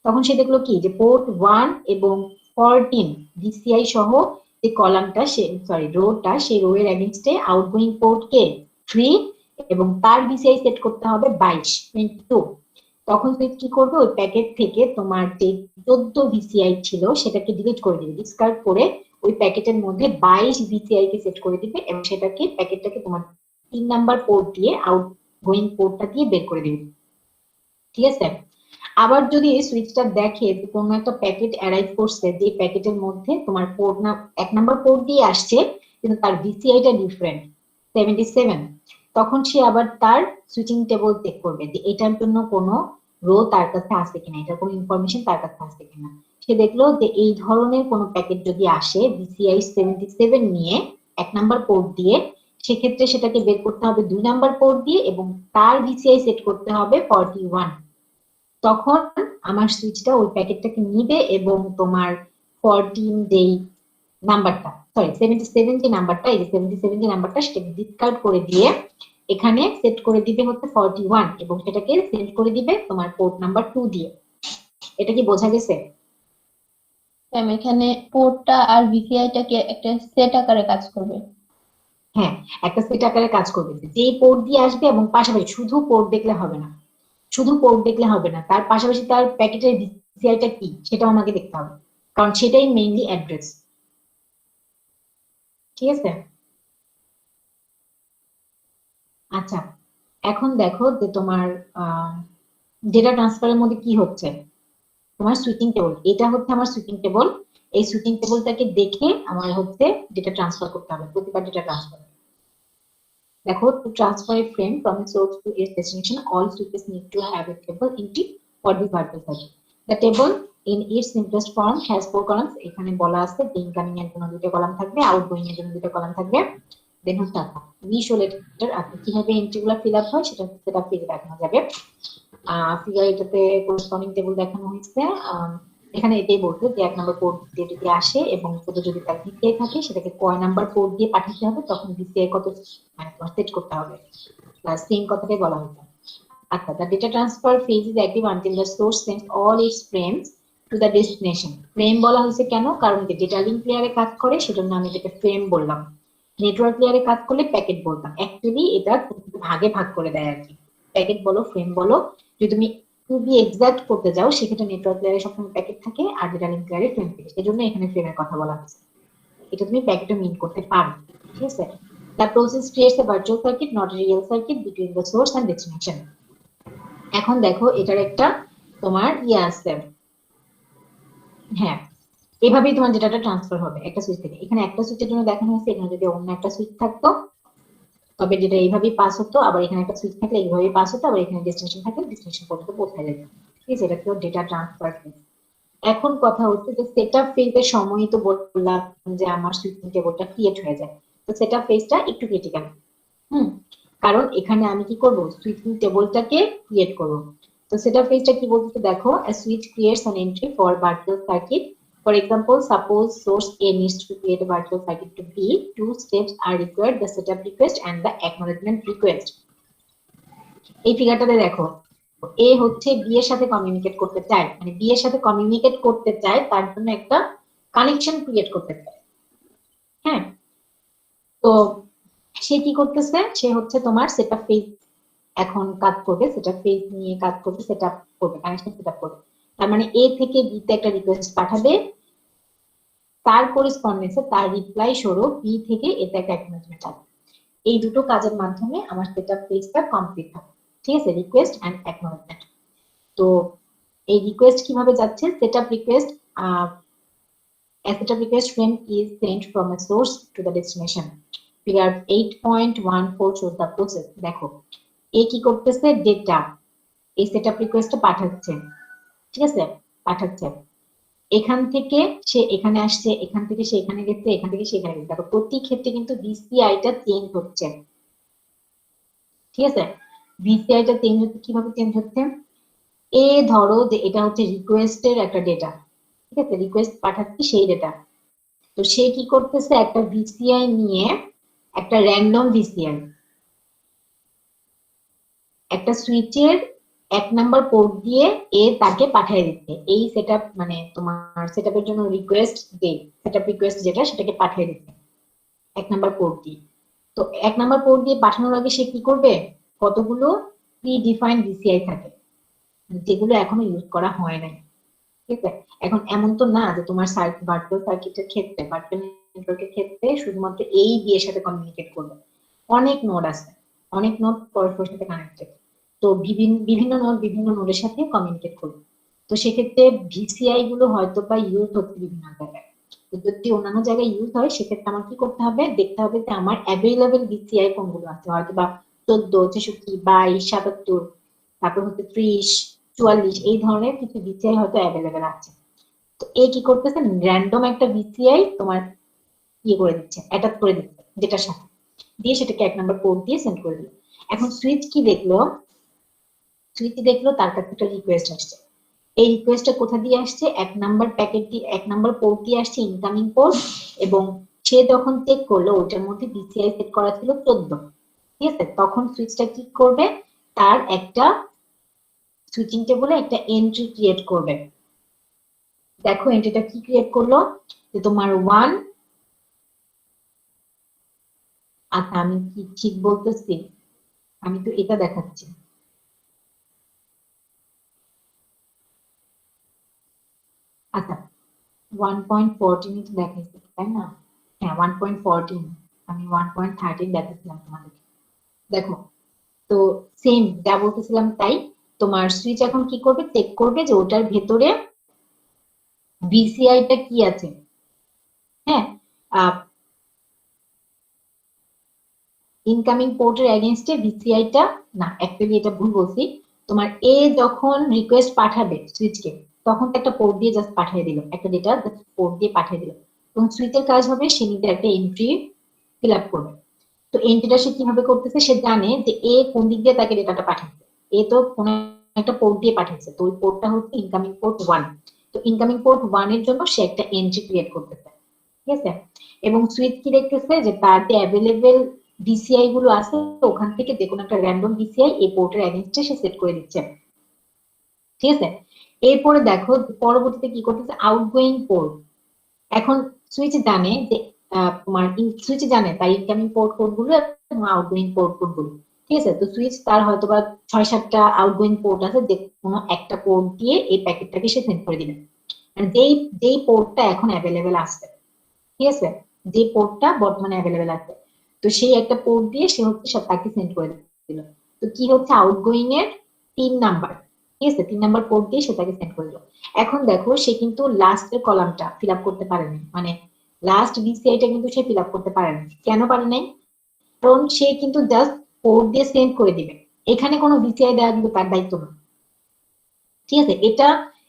তখন সে দেখলো কি যে পোর্ট 1 এবং 14 ভিসিআই সহ যে কলামটা, রোটা, সেই রো এর এগেইনস্টে আউটগোয়িং পোর্ট কে 3 এবং তার ভিসিআই সেট করতে হবে 22। তখন সুইচ কি করবে, ওই প্যাকেট থেকে তোমার যে 14 ভিসিআই ছিল সেটাকে ডিলিট করে দিবে, ডিসকার্ড করে ওই প্যাকেটের মধ্যে 22 ভিসিআই কে সেট করে দিবে এবং সেটাকে প্যাকেটটাকে তোমার 3 নাম্বার পোর্ট দিয়ে আউটগোয়িং পোর্টটা দিয়ে বের করে দিবে, ঠিক আছে। আবার যদি এই সুইচটা দেখে যে কোনো একটা প্যাকেট অ্যারাইভ করছে, যে প্যাকেটের মধ্যে তোমার পোর্ট না 1 নাম্বার পোর্ট দিয়ে আসছে কিন্তু তার ভিসিআইটা ডিফারেন্ট 77, তখন সে আবার তার সুইচিং টেবল চেক করবে যে এটার জন্য কোনো রো তার কাছে আছে কিনা, এটার কোনো ইনফরমেশন তার কাছে আছে কিনা। সে দেখলো যে এই ধরনের কোনো প্যাকেট যদি আসে ভিসিআই 77 নিয়ে 1 নাম্বার পোর্ট দিয়ে, সেক্ষেত্রে সেটাকে বের করতে হবে 2 নাম্বার পোর্ট দিয়ে এবং তার ভিসিআই সেট করতে হবে 41। তখন আমার সুইচটা ওই প্যাকেটটাকে নিবে এবং তোমার 14 যেই নাম্বারটা, 77 যে নাম্বারটা, এই যে 77 যে নাম্বারটা, সেটাকে ডিসকার্ড করে দিয়ে এখানে সেট করে দিবে হচ্ছে 41 এবং সেটাকে সেট করে দিবে তোমার পোর্ট নাম্বার 2 দিয়ে। এটা কি বোঝা গেছে? ম্যাম এখানে পোর্টটা আর ভিসিআইটা কি একটা সেট আকারে কাজ করবে? হ্যাঁ, একটা সেট আকারে কাজ করবে, যেই পোর্ট দিয়ে আসবে এবং পাশাপাশি শুধু পোর্ট দেখলে হবে না, শুধু পোর্ট দেখলে হবে না, তার পাশাপাশি তার প্যাকেটের ভিসিআইটা কি সেটাও আমাকে দেখতে হবে, কারণ সেটাই মেইনলি অ্যাড্রেস, ঠিক আছে। আচ্ছা, এখন দেখো যে তোমার ডেটা ট্রান্সফারের মধ্যে কি হচ্ছে, তোমার সুইচিং টেবল, এটা হচ্ছে আমার সুইচিং টেবল। এই সুইচিং টেবলটাকে দেখে আমার হচ্ছে ডেটা ট্রান্সফার করতে হবে, প্রতিবার ডেটা ট্রান্সফার। দেখো, to transfer a frame from a source to its destination, all switches need to have a table entry for the virtual circuit. The table in its simplest form has 4 columns. এখানে বলা আছে যে incoming এর জন্য 2টা column থাকবে, outgoing এর জন্য 2টা কলাম থাকবে, দেন হচ্ছে ডাটা। উই শো লেটার আপনি কিভাবে এন্ট্রিগুলো ফিল আপ হয় সেটা ফিল দেখানো যাবে। ফিগার এটাতে করেসপন্ডিং টেবিল দেখানো হয়েছে। এখানে এটাই বলতো যে 1 নাম্বার পোর্ট দিয়ে যদি আসে এবং যদি তার ভিসিআই থাকে সেটাকে কয় নাম্বার পোর্ট দিয়ে পাঠাতে হবে, তখন ভিসিআই কত মানে সেট করতে হবে, সেম কথাটাই বলা হয়েছে। আচ্ছা, the data transfer phase is active until the source sends all its frames to the destination. Frame বলা হয়েছে কেন, কারণ এটা ডেটা লিংক লেয়ারে কাজ করে, সেজন্য আমি এটাকে ফ্রেম বললাম। নেটওয়ার্ক লেয়ারে কাজ করলে প্যাকেট বলতাম। অ্যাকচুয়ালি এটা ভাগে ভাগ করে দেয় আর কি, প্যাকেট বলো ফ্রেম বলো। যদি তুমি টু বি এক্সাক্ট করতে যাও সেক্ষেত্রে নেটওয়ার্ক লেয়ারে সবসময় প্যাকেট থাকে আর ডেটা লিংক লেয়ারে ফ্রেম থাকে, সেজন্য এখানে ফ্রেমের কথা বলা হয়েছে। এটা তুমি প্যাকেটও মিন করতে পারো, ঠিক আছে। The process creates a virtual circuit, not a real circuit, between the source and destination. এখন দেখো এটার একটা তোমার আছে, হ্যাঁ, এভাবেই তোমার ডেটাটা ট্রান্সফার হবে একটা সুইচ থেকে। এখানে একটা সুইচের জন্য দেখানো হয়েছে, এখানে যদি অন্য একটা সুইচ থাকতো তবে যেটা এইভাবেই পাস হতো, আবার এখানে একটা সুইচ থাকলে এইভাবেই পাস হতো, আবার এখানে ডেস্টিনেশন থাকলে ডেস্টিনেশন পর্যন্ত পৌঁছে যেত, ঠিক আছে। এটা তো ডেটা ট্রান্সফার ফেজ। এখন কথা হচ্ছে যে সেটআপ ফেজের সময়ই তো বললাম যে আমার সুইচিং টেবলটা ক্রিয়েট হয়ে যায়, তো সেটআপ ফেজটা একটু ক্রিটিক্যাল। কারণ এখানে আমি কি করব, সুইচিং টেবলটাকে ক্রিয়েট করব। তো সেটআপ ফেজটা কি বলতে দেখো, a switch creates an entry for virtual circuit. For example, suppose source A needs to create a virtual circuit to B. 2 steps are required: the setup request and the acknowledgement request. এই ফিগারটাতে দেখো, এ হচ্ছে B এর সাথে communicate করতে চায়, মানে B এর সাথে কমিউনিকেট করতে চায়, তার জন্য একটা কানেকশন ক্রিয়েট করতে চায়। হ্যাঁ, তো সে কি করতেছে, সে হচ্ছে তোমার সেটআপ ফেজ এখন কাজ করবে, সেটআপ ফেজ নিয়ে কাজ করবে, সেটআপ করবে, কানেকশন সেটআপ করবে। তার মানে এ থেকে বি তে একটা রিকোয়েস্ট পাঠাবে, তার করেসপন্ডেন্সে তার রিপ্লাই স্বরূপ বি থেকে এতে একটা অ্যাকনলেজমেন্ট আসবে। এই দুটো কাজের মাধ্যমে আমার সেটআপ ফেজটা কমপ্লিট হবে, ঠিক আছে, রিকোয়েস্ট এন্ড অ্যাকনলেজমেন্ট। তো এই রিকোয়েস্ট কিভাবে যাচ্ছে, setup request, a setup request frame is sent from a source to the destination. Figure 8.14 shows the process. দেখো এ কি করতেছে, ডেটা এই সেটআপ রিকোয়েস্টটা পাঠাচ্ছে, ঠিক আছে, পাঠাচ্ছে। এখান থেকে সে এখানে আসছে, এখান থেকে সে এখানে গেছে, এখান থেকে সে এখানে গেছে। দেখো প্রতি ক্ষেত্রে কিন্তু ভিসিআইটা চেঞ্জ হচ্ছে, ঠিক আছে। ভিসিআইটা চেঞ্জ হচ্ছে কিভাবে চেঞ্জ হচ্ছে, ধরো যে এটা হচ্ছে রিকোয়েস্টের একটা ডেটা, ঠিক আছে, রিকোয়েস্ট পাঠাচ্ছি সেই ডেটা। তো সে কি করতেছে, একটা ভিসিআই নিয়ে, একটা র্যান্ডম ভিসিআই একটা সুইচের 1 নাম্বার পোর্ট দিয়ে তাকে পাঠিয়ে দিচ্ছে। এই সেটআপ মানে তোমার সেটআপের জন্য রিকোয়েস্ট সেটআপ রিকোয়েস্ট যেটা সেটাকে পাঠিয়ে দিচ্ছে 1 নাম্বার পোর্ট দিয়ে। তো 1 নাম্বার পোর্ট দিয়ে পাঠানোর আগে সে কি করবে, কতগুলো প্রি ডিফাইন্ড ভিসিআই থাকে যেগুলো এখনো ইউজ করা হয় নাই, ঠিক আছে। এখন এমন তো না যে তোমার ভার্চুয়াল সার্কিটের ক্ষেত্রে, ভার্চুয়াল নেটওয়ার্কের ক্ষেত্রে শুধুমাত্র এই বিয়ের সাথে কমিউনিকেট করবে, অনেক নোড আছে, অনেক নোড পরস্পরের সাথে কানেক্টেড। তো বিভিন্ন নোড বিভিন্ন নোডের সাথে কমিউনিকেট করবে। তো সেক্ষেত্রে ভিসিআই গুলো হয়তো বা ইউজ হচ্ছে বিভিন্ন জায়গায়। তো যদি অন্যান্য জায়গায় ইউজ হয় সেক্ষেত্রে আমার কি করতে হবে, দেখতে হবে যে আমার অ্যাভেলেবেল ভিসিআই কোনগুলো আছে, হয়তো বা 14, 66, 22, 77, তারপর হচ্ছে 30, 44 এই ধরনের কিছু ভিসিআই হয়তো অ্যাভেলেবেল আছে। তো কি করতেছে, র্যান্ডম একটা ভিসিআই তোমার করে দিচ্ছে, অ্যাটাচ করে দিচ্ছে যেটার সাথে, দিয়ে সেটাকে 1 নাম্বার পোর্ট দিয়ে সেন্ড করে দিল। এখন সুইচ কি দেখলো, সুইচ দেখলো তার কাছে একটা রিকোয়েস্ট আসছে। এই রিকোয়েস্টটা কোথা দিয়ে আসছে, 1 নাম্বার প্যাকেট দিয়ে, 1 নাম্বার পোর্ট দিয়ে আসছে, ইনকামিং পোর্ট। এবং সে যখন চেক করলো ওটার মধ্যে ভিসিআই সেট করা ছিল 14, ঠিক আছে। তখন সুইচটা কি করবে, তার একটা সুইচিং টেবলে একটা এন্ট্রি ক্রিয়েট করবে। দেখো এন্ট্রিটা কি ক্রিয়েট করলো, যে তোমার 1, আচ্ছা আমি কি ঠিক বলতেছি, আমি তো এটা দেখাচ্ছি, আচ্ছা 1.14 দেখাইছে তাই না, হ্যাঁ 1.14, আমি 1.13 দেখাচ্ছিলাম তোমাদেরকে। দেখো, তো সেম যা বলতেছিলাম তাই, তোমার সুইচ এখন কি করবে, চেক করবে যে ওটার ভেতরে ভিসিআইটা কি আছে। হ্যাঁ, ইনকামিং পোর্টের এগেইনস্টে ভিসিআইটা, না অ্যাকচুয়ালি এটা ভুল বলছি, তোমার যখন রিকোয়েস্ট পাঠাবে সুইচকে, তখন তো একটা পোর্ট দিয়ে জাস্ট পাঠিয়ে দিল, একটা ডেটা পোর্ট দিয়ে পাঠিয়ে দিল, এবং সুইচের কাজ হবে সে নিজে একটা এন্ট্রি ফিল আপ করবে। তো এন্ট্রিটা সে কিভাবে করতেছে, সে জানে যে কোন দিক দিয়ে তাকে ডেটাটা পাঠাচ্ছে, তো কোন একটা পোর্ট দিয়ে পাঠাচ্ছে, তো ওই পোর্টটা হচ্ছে ইনকামিং পোর্ট 1। তো ইনকামিং পোর্ট 1 এর জন্য সে একটা এন্ট্রি ক্রিয়েট করতেছে, ঠিক আছে। এবং সুইচ কি দেখতেছে, যে তার যে অ্যাভেলেবেল ভিসিআই গুলো আছে ওখান থেকে যে কোনো একটা র্যান্ডম ভিসিআই এই পোর্টের এগেইনস্টে সে সেট করে দিচ্ছে, ঠিক আছে। এরপরে দেখো পরবর্তীতে কি করতেছে, আউটগোয়িং পোর্ট। এখন সুইচ জানে যে তোমার সুইচ জানে তার ইনকামিং পোর্ট কোডগুলো এবং আউটগোয়িং পোর্ট কোডগুলো, ঠিক আছে। তো সুইচ তার হয়তো বা 6-7টা আউটগোয়িং পোর্ট আছে, যে কোনো একটা পোর্ট দিয়ে এই প্যাকেটটাকে সে সেন্ড করে দিবে, মানে যেই যেই পোর্টটা এখন অ্যাভেলেবেল আছে, ঠিক আছে, যে পোর্টটা বর্তমানে অ্যাভেলেবেল আছে, তো সেই একটা পোর্ট দিয়ে সে হচ্ছে সব তাকে সেন্ড করে দিল। তো কি হচ্ছে, আউটগোয়িং এর 3 নাম্বার, ঠিক আছে, 3 নাম্বার পোর্ট দিয়ে সে তাকে সেন্ড করে দিল। এখন দেখো সে কিন্তু লাস্টের কলামটা ফিল আপ করতে পারেনি, মানে লাস্ট ভিসিআইটা কিন্তু সে ফিল আপ করতে পারেনি। কেন পারে নাই, কারণ সে কিন্তু জাস্ট পোর্ট দিয়ে সেন্ড করে দিবে, এখানে কোনো ভিসিআই দেওয়া কিন্তু তার দায়িত্ব না, ঠিক আছে। এটা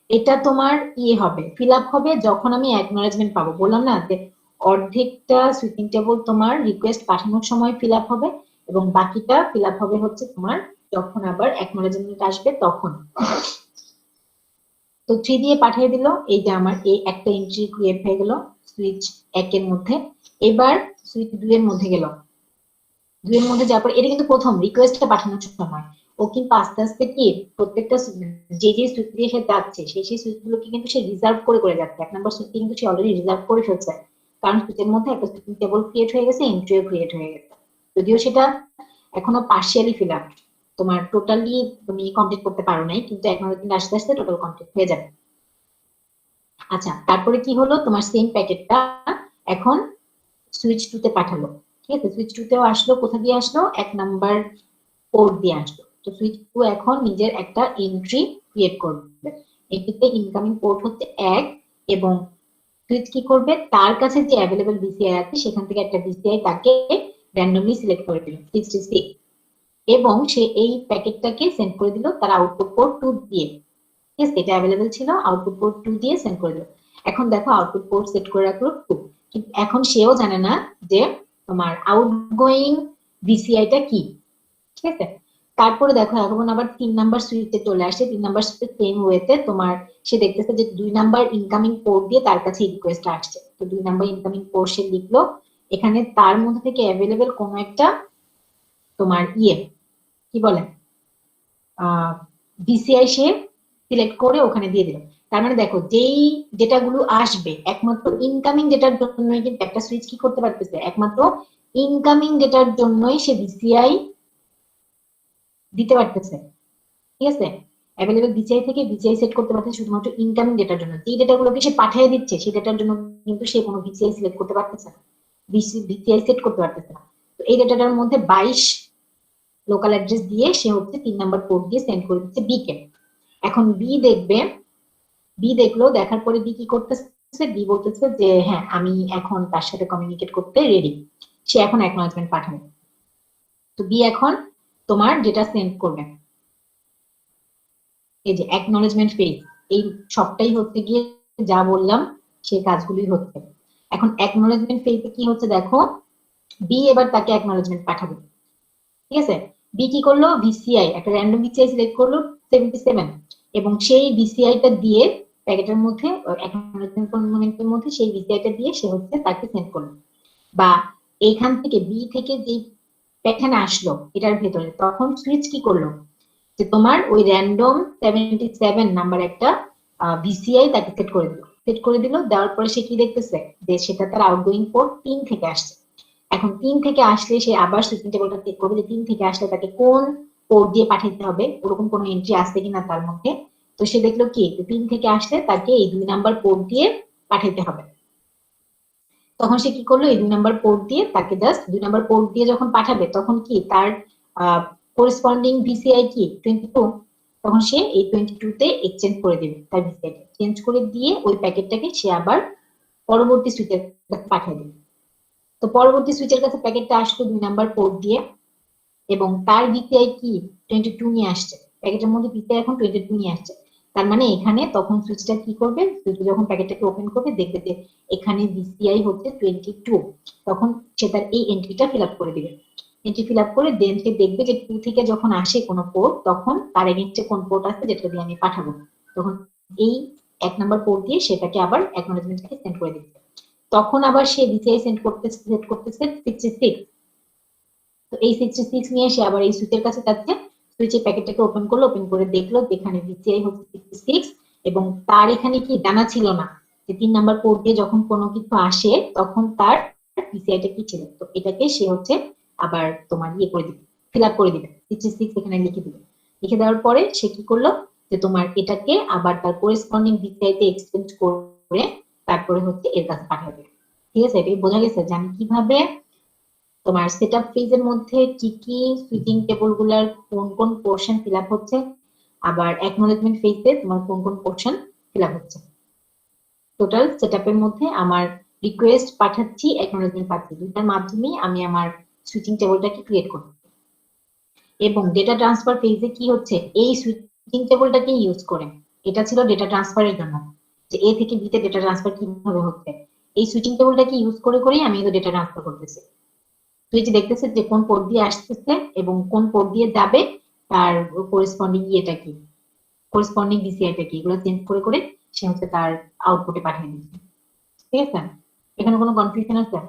এটা তোমার হবে, ফিল আপ হবে যখন আমি অ্যাকনলেজমেন্ট পাবো, বললাম না যে অর্ধেকটা সুইচিং টেবল তোমার রিকোয়েস্ট পাঠানোর সময় ফিল আপ হবে, এবং বাকিটা ফিল আপ হবে হচ্ছে তোমার যখন আবার অ্যাকনলেজমেন্ট আসবে তখন। তো 3 দিয়ে পাঠিয়ে দিল, এই যে আমার এই একটা এন্ট্রি ক্রিয়েট হয়ে গেল সুইচ 1 এর মধ্যে। এবার সুইচ 2 এর মধ্যে গেল, 2 এর মধ্যে যাওয়ার পর এটা কিন্তু প্রথম রিকোয়েস্টটা পাঠানোর সময়, ও কিন্তু আস্তে আস্তে কি প্রত্যেকটা যে যে সুইচ দিয়ে সে যাচ্ছে সেই সুইচ গুলোকে কিন্তু সে রিজার্ভ করে করে যাচ্ছে। 1 নাম্বার সুইচ কিন্তু সে অলরেডি রিজার্ভ করে ফেলছে, কারণ সুইচের মধ্যে একটা সুইচিং টেবল ক্রিয়েট হয়ে গেছে, এন্ট্রিও ক্রিয়েট হয়ে গেছে, যদিও সেটা এখনো পার্শিয়ালি ফিল আপ, তোমার টোটালি তুমি কমপ্লিট করতে পারো নাই, কিন্তু এখন কিন্তু আস্তে আস্তে টোটাল কমপ্লিট হয়ে যাবে। আচ্ছা তারপরে কি হলো, তোমার সেম প্যাকেটটা এখন সুইচ 2 তে পাঠালো, ঠিক আছে, সুইচ 2 তেও আসলো, কোথা দিয়ে আসলো, 1 নাম্বার পোর্ট দিয়ে আসলো। তো সুইচ 2 এখন নিজের একটা এন্ট্রি ক্রিয়েট করবে, এটিতে ইনকামিং পোর্ট হচ্ছে 1, এবং সুইচ কি করবে, তার কাছে যে অ্যাভেলেবল ভিসিআই আছে সেখান থেকে একটা ভিসিআই তাকে র্যান্ডমলি সিলেক্ট করে দিল 66, এবং সে এই প্যাকেটটাকে সেন্ড করে দিল তার আউটপুট পোর্ট 2 দিয়ে, ঠিক আছে, এটা অ্যাভেলেবল ছিল, আউটপুট পোর্ট 2 দিয়ে সেন্ড করে দিল। এখন দেখো আউটপুট পোর্ট সেট করে রাখলো 2, কিন্তু এখন সেও জানে না যে তোমার আউটগোয়িং ভিসিআইটা কি, ঠিক আছে। তারপরে দেখো এখন আবার 3 নাম্বার সুইচে চলে আসছে। 3 নাম্বার সুইচে সেম ওয়েতে তোমার সে দেখতেছে যে 2 নাম্বার ইনকামিং পোর্ট দিয়ে তার কাছে রিকোয়েস্ট আসছে। তো 2 নাম্বার ইনকামিং পোর্ট সে লিখলো, এখানে তার মধ্যে থেকে অ্যাভেলেবেল কোন একটা তোমার কি বলে ভিসিআই সে সিলেক্ট করে ওখানে দিয়ে দিল। তার মানে দেখো যেটাগুলো আসবে একমাত্র ইনকামিং ডেটার জন্যই কিন্তু একটা সুইচ কি করতে পারতেছে, একমাত্র ইনকামিং ডেটার জন্যই সে ভিসিআই দিতে পারতেছে। ঠিক আছে, অ্যাভেলেবেল ভিসিআই থেকে ভিসিআই সেট করতে পারতেছে শুধুমাত্র ইনকামিং ডেটার জন্য। যে ডেটাগুলোকে সে পাঠিয়ে দিচ্ছে সেই ডেটার জন্য কিন্তু সে কোনো ভিসিআই সিলেক্ট করতে পারতেছে না, ভিসিআই সেট করতে পারতেছে না। তো এই ডেটাটার মধ্যে 22 লোকাল অ্যাড্রেস দিয়ে সে হচ্ছে 3 নাম্বার পোর্ট দিয়ে সেন্ড করে দিচ্ছে বি কে। এখন বি দেখলো, দেখার পরে বি কি করতেছে, বি বলতেছে যে হ্যাঁ আমি এখন তার সাথে কমিউনিকেট করতে রেডি, সে এখন অ্যাকনলেজমেন্ট পাঠাবে। তো বি এখন তোমার ডেটা সেন্ড করবে। এই যে অ্যাকনলেজমেন্ট ফেজ, এই সবটাই হচ্ছে গিয়ে যা বললাম সেই কাজগুলোই হচ্ছে। এখন অ্যাকনলেজমেন্ট ফেজে কি হচ্ছে দেখো, বি এবার তাকে অ্যাকনলেজমেন্ট পাঠাবে। ঠিক আছে, বি কি করলো, ভিসিআই একটা র্যান্ডম ভিসিআই সিলেক্ট করলো 77 এবং সেই ভিসিআইটা দিয়ে প্যাকেটের মধ্যে অ্যাকনলেজমেন্টের মধ্যে সেই ভিসিআইটা দিয়ে সে হচ্ছে তাকে সেন্ড করলো। বা এইখান থেকে বি থেকে যে প্যাটার্ন আসলো এটার ভেতরে, তখন সুইচ কি করলো যে তোমার ওই র্যান্ডম 77 নাম্বার একটা ভিসিআই তাকে সেট করে দিল। দেওয়ার পরে সে কি দেখতেছে যে সেটা তার আউটগোয়িং পোর্ট 3 থেকে আসছে। এখন 3 থেকে আসলে সে আবার সুইচিং টেবিলটা চেক করবে যে 3 থেকে আসলে তাকে কোন পোর্ট দিয়ে পাঠাতে হবে, ওরকম কোনো এন্ট্রি আছে কিনা তার মধ্যে। তো সে দেখলো কি 3 থেকে আসলে তাকে এই 2 নাম্বার পোর্ট দিয়ে পাঠাতে হবে। তখন সে কি করলো, এই 2 নাম্বার পোর্ট দিয়ে তাকে জাস্ট 2 নাম্বার পোর্ট দিয়ে যখন পাঠাবে তখন কি তার করেসপন্ডিং ভিসিআই কি 22, তখন সে এই 22 তে এক্সচেঞ্জ করে দেবে, তার ভিসিআই চেঞ্জ করে দিয়ে ওই প্যাকেটটাকে সে আবার পরবর্তী সুইচের কাছে পাঠিয়ে দেবে। তো পরবর্তী সুইচের কাছে প্যাকেটটা আসলো 2 নাম্বার পোর্ট দিয়ে এবং তার ভিসিআই কি 22 নিয়ে আসছে, প্যাকেটের মধ্যে ভিসিআই এখন 22 নিয়ে আসছে। তার মানে এখানে তখন সুইচটা কি করবে, সুইচটা যখন প্যাকেটটাকে ওপেন করবে দেখবে যে এখানে ভিসিআই হচ্ছে 22, তখন সে তার এই এন্ট্রিটা ফিল আপ করে দিবে। এন্ট্রি ফিল আপ করে দেন সে দেখবে যে 2 থেকে যখন আসে কোনো পোর্ট তখন তার এগেইনস্টে কোন পোর্ট আছে যেটা দিয়ে আমি পাঠাবো, তখন এই 1 নাম্বার পোর্ট দিয়ে সেটাকে আবার অ্যাকনলেজমেন্টকে সেন্ড করে দিচ্ছে। তখন আবার সে ভিসিআই সেট করতেছে 66। তো এই 66 নিয়ে সে আবার এই সুইচের কাছে যাচ্ছে, সুইচের প্যাকেটটাকে ওপেন করলো, ওপেন করে দেখলো যেখানে ভিসিআই হচ্ছে 66 এবং তার এখানে কি জানা ছিল না যে 3 নাম্বার পোর্ট দিয়ে যখন কোনো কিছু আসে তখন তার ভিসিআইটা কি ছিল। তো এটাকে সে হচ্ছে আবার তোমার করে দিবে, ফিল আপ করে দিবে, 66 এখানে লিখে দিবে। লিখে দেওয়ার পরে সে কি করলো যে তোমার এটাকে আবার তার করেসপন্ডিং ভিসিআই তে এক্সচেঞ্জ করে তারপরে হচ্ছে এর কাছে পাঠাবে। ঠিক আছে, এটা বোঝা গেছে যে আমি কিভাবে তোমার সেটআপ ফেজের মধ্যে কি কি সুইচিং টেবল গুলার কোন কোন পোর্শন ফিল আপ হচ্ছে, আবার অ্যাকনলেজমেন্ট ফেজে তোমার কোন কোন পোর্শন ফিল আপ হচ্ছে। টোটাল সেটআপের মধ্যে আমার রিকোয়েস্ট পাঠাচ্ছি, অ্যাকনলেজমেন্ট পাচ্ছি, দুটার মাধ্যমেই আমি আমার সুইচিং টেবলটাকে ক্রিয়েট করব। এবং ডেটা ট্রান্সফার ফেজে কি হচ্ছে, এই সুইচিং টেবলটাকে ইউজ করে, এটা ছিল ডেটা ট্রান্সফারের জন্য যে এ থেকে বি তে ডেটা ট্রান্সফার কিভাবে হচ্ছে, এই সুইচিং টেবলটাকে ইউজ করেই আমি কিন্তু ডেটা ট্রান্সফার করতেছি। সুইচ দেখতেছে যে কোন পোর্ট দিয়ে আসতেছে এবং কোন পোর্ট দিয়ে যাবে, তার করেসপন্ডিং ইয়েটা কি, করেসপন্ডিং ভিসিআইটা কি, এগুলো চেঞ্জ করে সে হচ্ছে তার আউটপুটে পাঠিয়ে দিচ্ছে। ঠিক আছে, এখানে কোনো কনফিউশন আছে?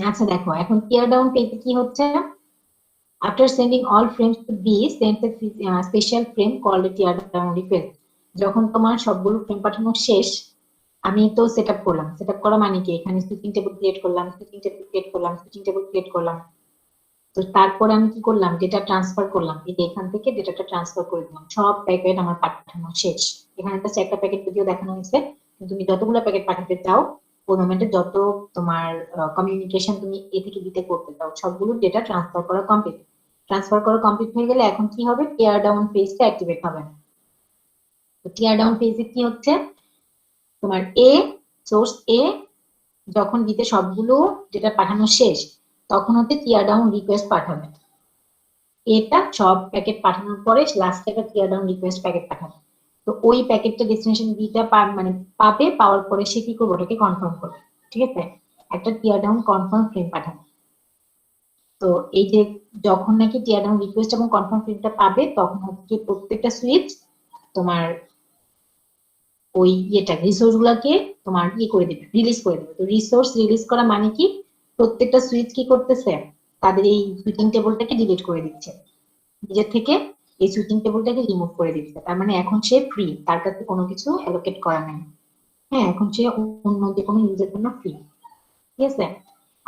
আচ্ছা দেখো, এখন টিয়ার ডাউন পেজে কি হচ্ছে, after sending all frames to B sends a special frame called a tear down request। যখন তোমার সবগুলো ফ্রেম পাঠানো শেষ, আমি তো সেটআপ করলাম, সেটআপ করা মানে কি এখানে সুইচিং টেবিল ক্রিয়েট করলাম, সুইচিং টেবিল ক্রিয়েট করলাম। তো তারপরে আমি কি করলাম, ডেটা ট্রান্সফার করলাম, এই যে এখান থেকে ডেটাটা ট্রান্সফার করে দিলাম, সব প্যাকেট আমার পাঠানো শেষ। এখানে জাস্ট একটা প্যাকেট যদিও দেখানো হয়েছে, কিন্তু তুমি যতগুলো প্যাকেট পাঠাতে চাও ওই মোমেন্টে, যত তোমার কমিউনিকেশন তুমি এ থেকে বিতে করতে চাও, সবগুলো ডেটা ট্রান্সফার করা কমপ্লিট। ট্রান্সফার করা কমপ্লিট হয়ে গেলে এখন কি হবে, টিয়ার ডাউন পেজটা অ্যাক্টিভেট হবে। তো টিয়ার ডাউন পেজে কি হচ্ছে, তোমার সোর্স এ যখন দিতে সবগুলো ডেটা পাঠানো শেষ, তখন হচ্ছে টিয়ার ডাউন রিকোয়েস্ট পাঠাবে। এটা সব প্যাকেট পাঠানোর পরে লাস্টে একটা টিয়ার ডাউন রিকোয়েস্ট প্যাকেট পাঠাবে। তো ওই প্যাকেটটা ডেস্টিনেশন বিটা মানে পাবে, পাওয়ার পরে সে কি করবে, ওটাকে কনফার্ম করবে। ঠিক আছে, একটা টিয়ার ডাউন কনফার্ম ফ্রেম পাঠাবে। তো এই যে যখন নাকি টিয়ার ডাউন রিকোয়েস্ট এবং কনফার্ম ফ্রেমটা পাবে, তখন হচ্ছে প্রত্যেকটা সুইচ তোমার ওই রিসোর্স গুলাকে তোমার করে দেবে, রিলিজ করে দেবে। তো রিসোর্স রিলিজ করা মানে কি, প্রত্যেকটা সুইচ কি করতেছে, তাদের এই সুইচিং টেবিলটাকে ডিলিট করে দিচ্ছে নিজের থেকে, এই সুইচিং টেবিলটাকে রিমুভ করে দিচ্ছে। তার মানে এখন সে ফ্রি, তার কাছে কোনো কিছু অ্যালোকেট করা নাই। হ্যাঁ, এখন সে অন্য যে কোনো ইউজের জন্য ফ্রি। ঠিক আছে,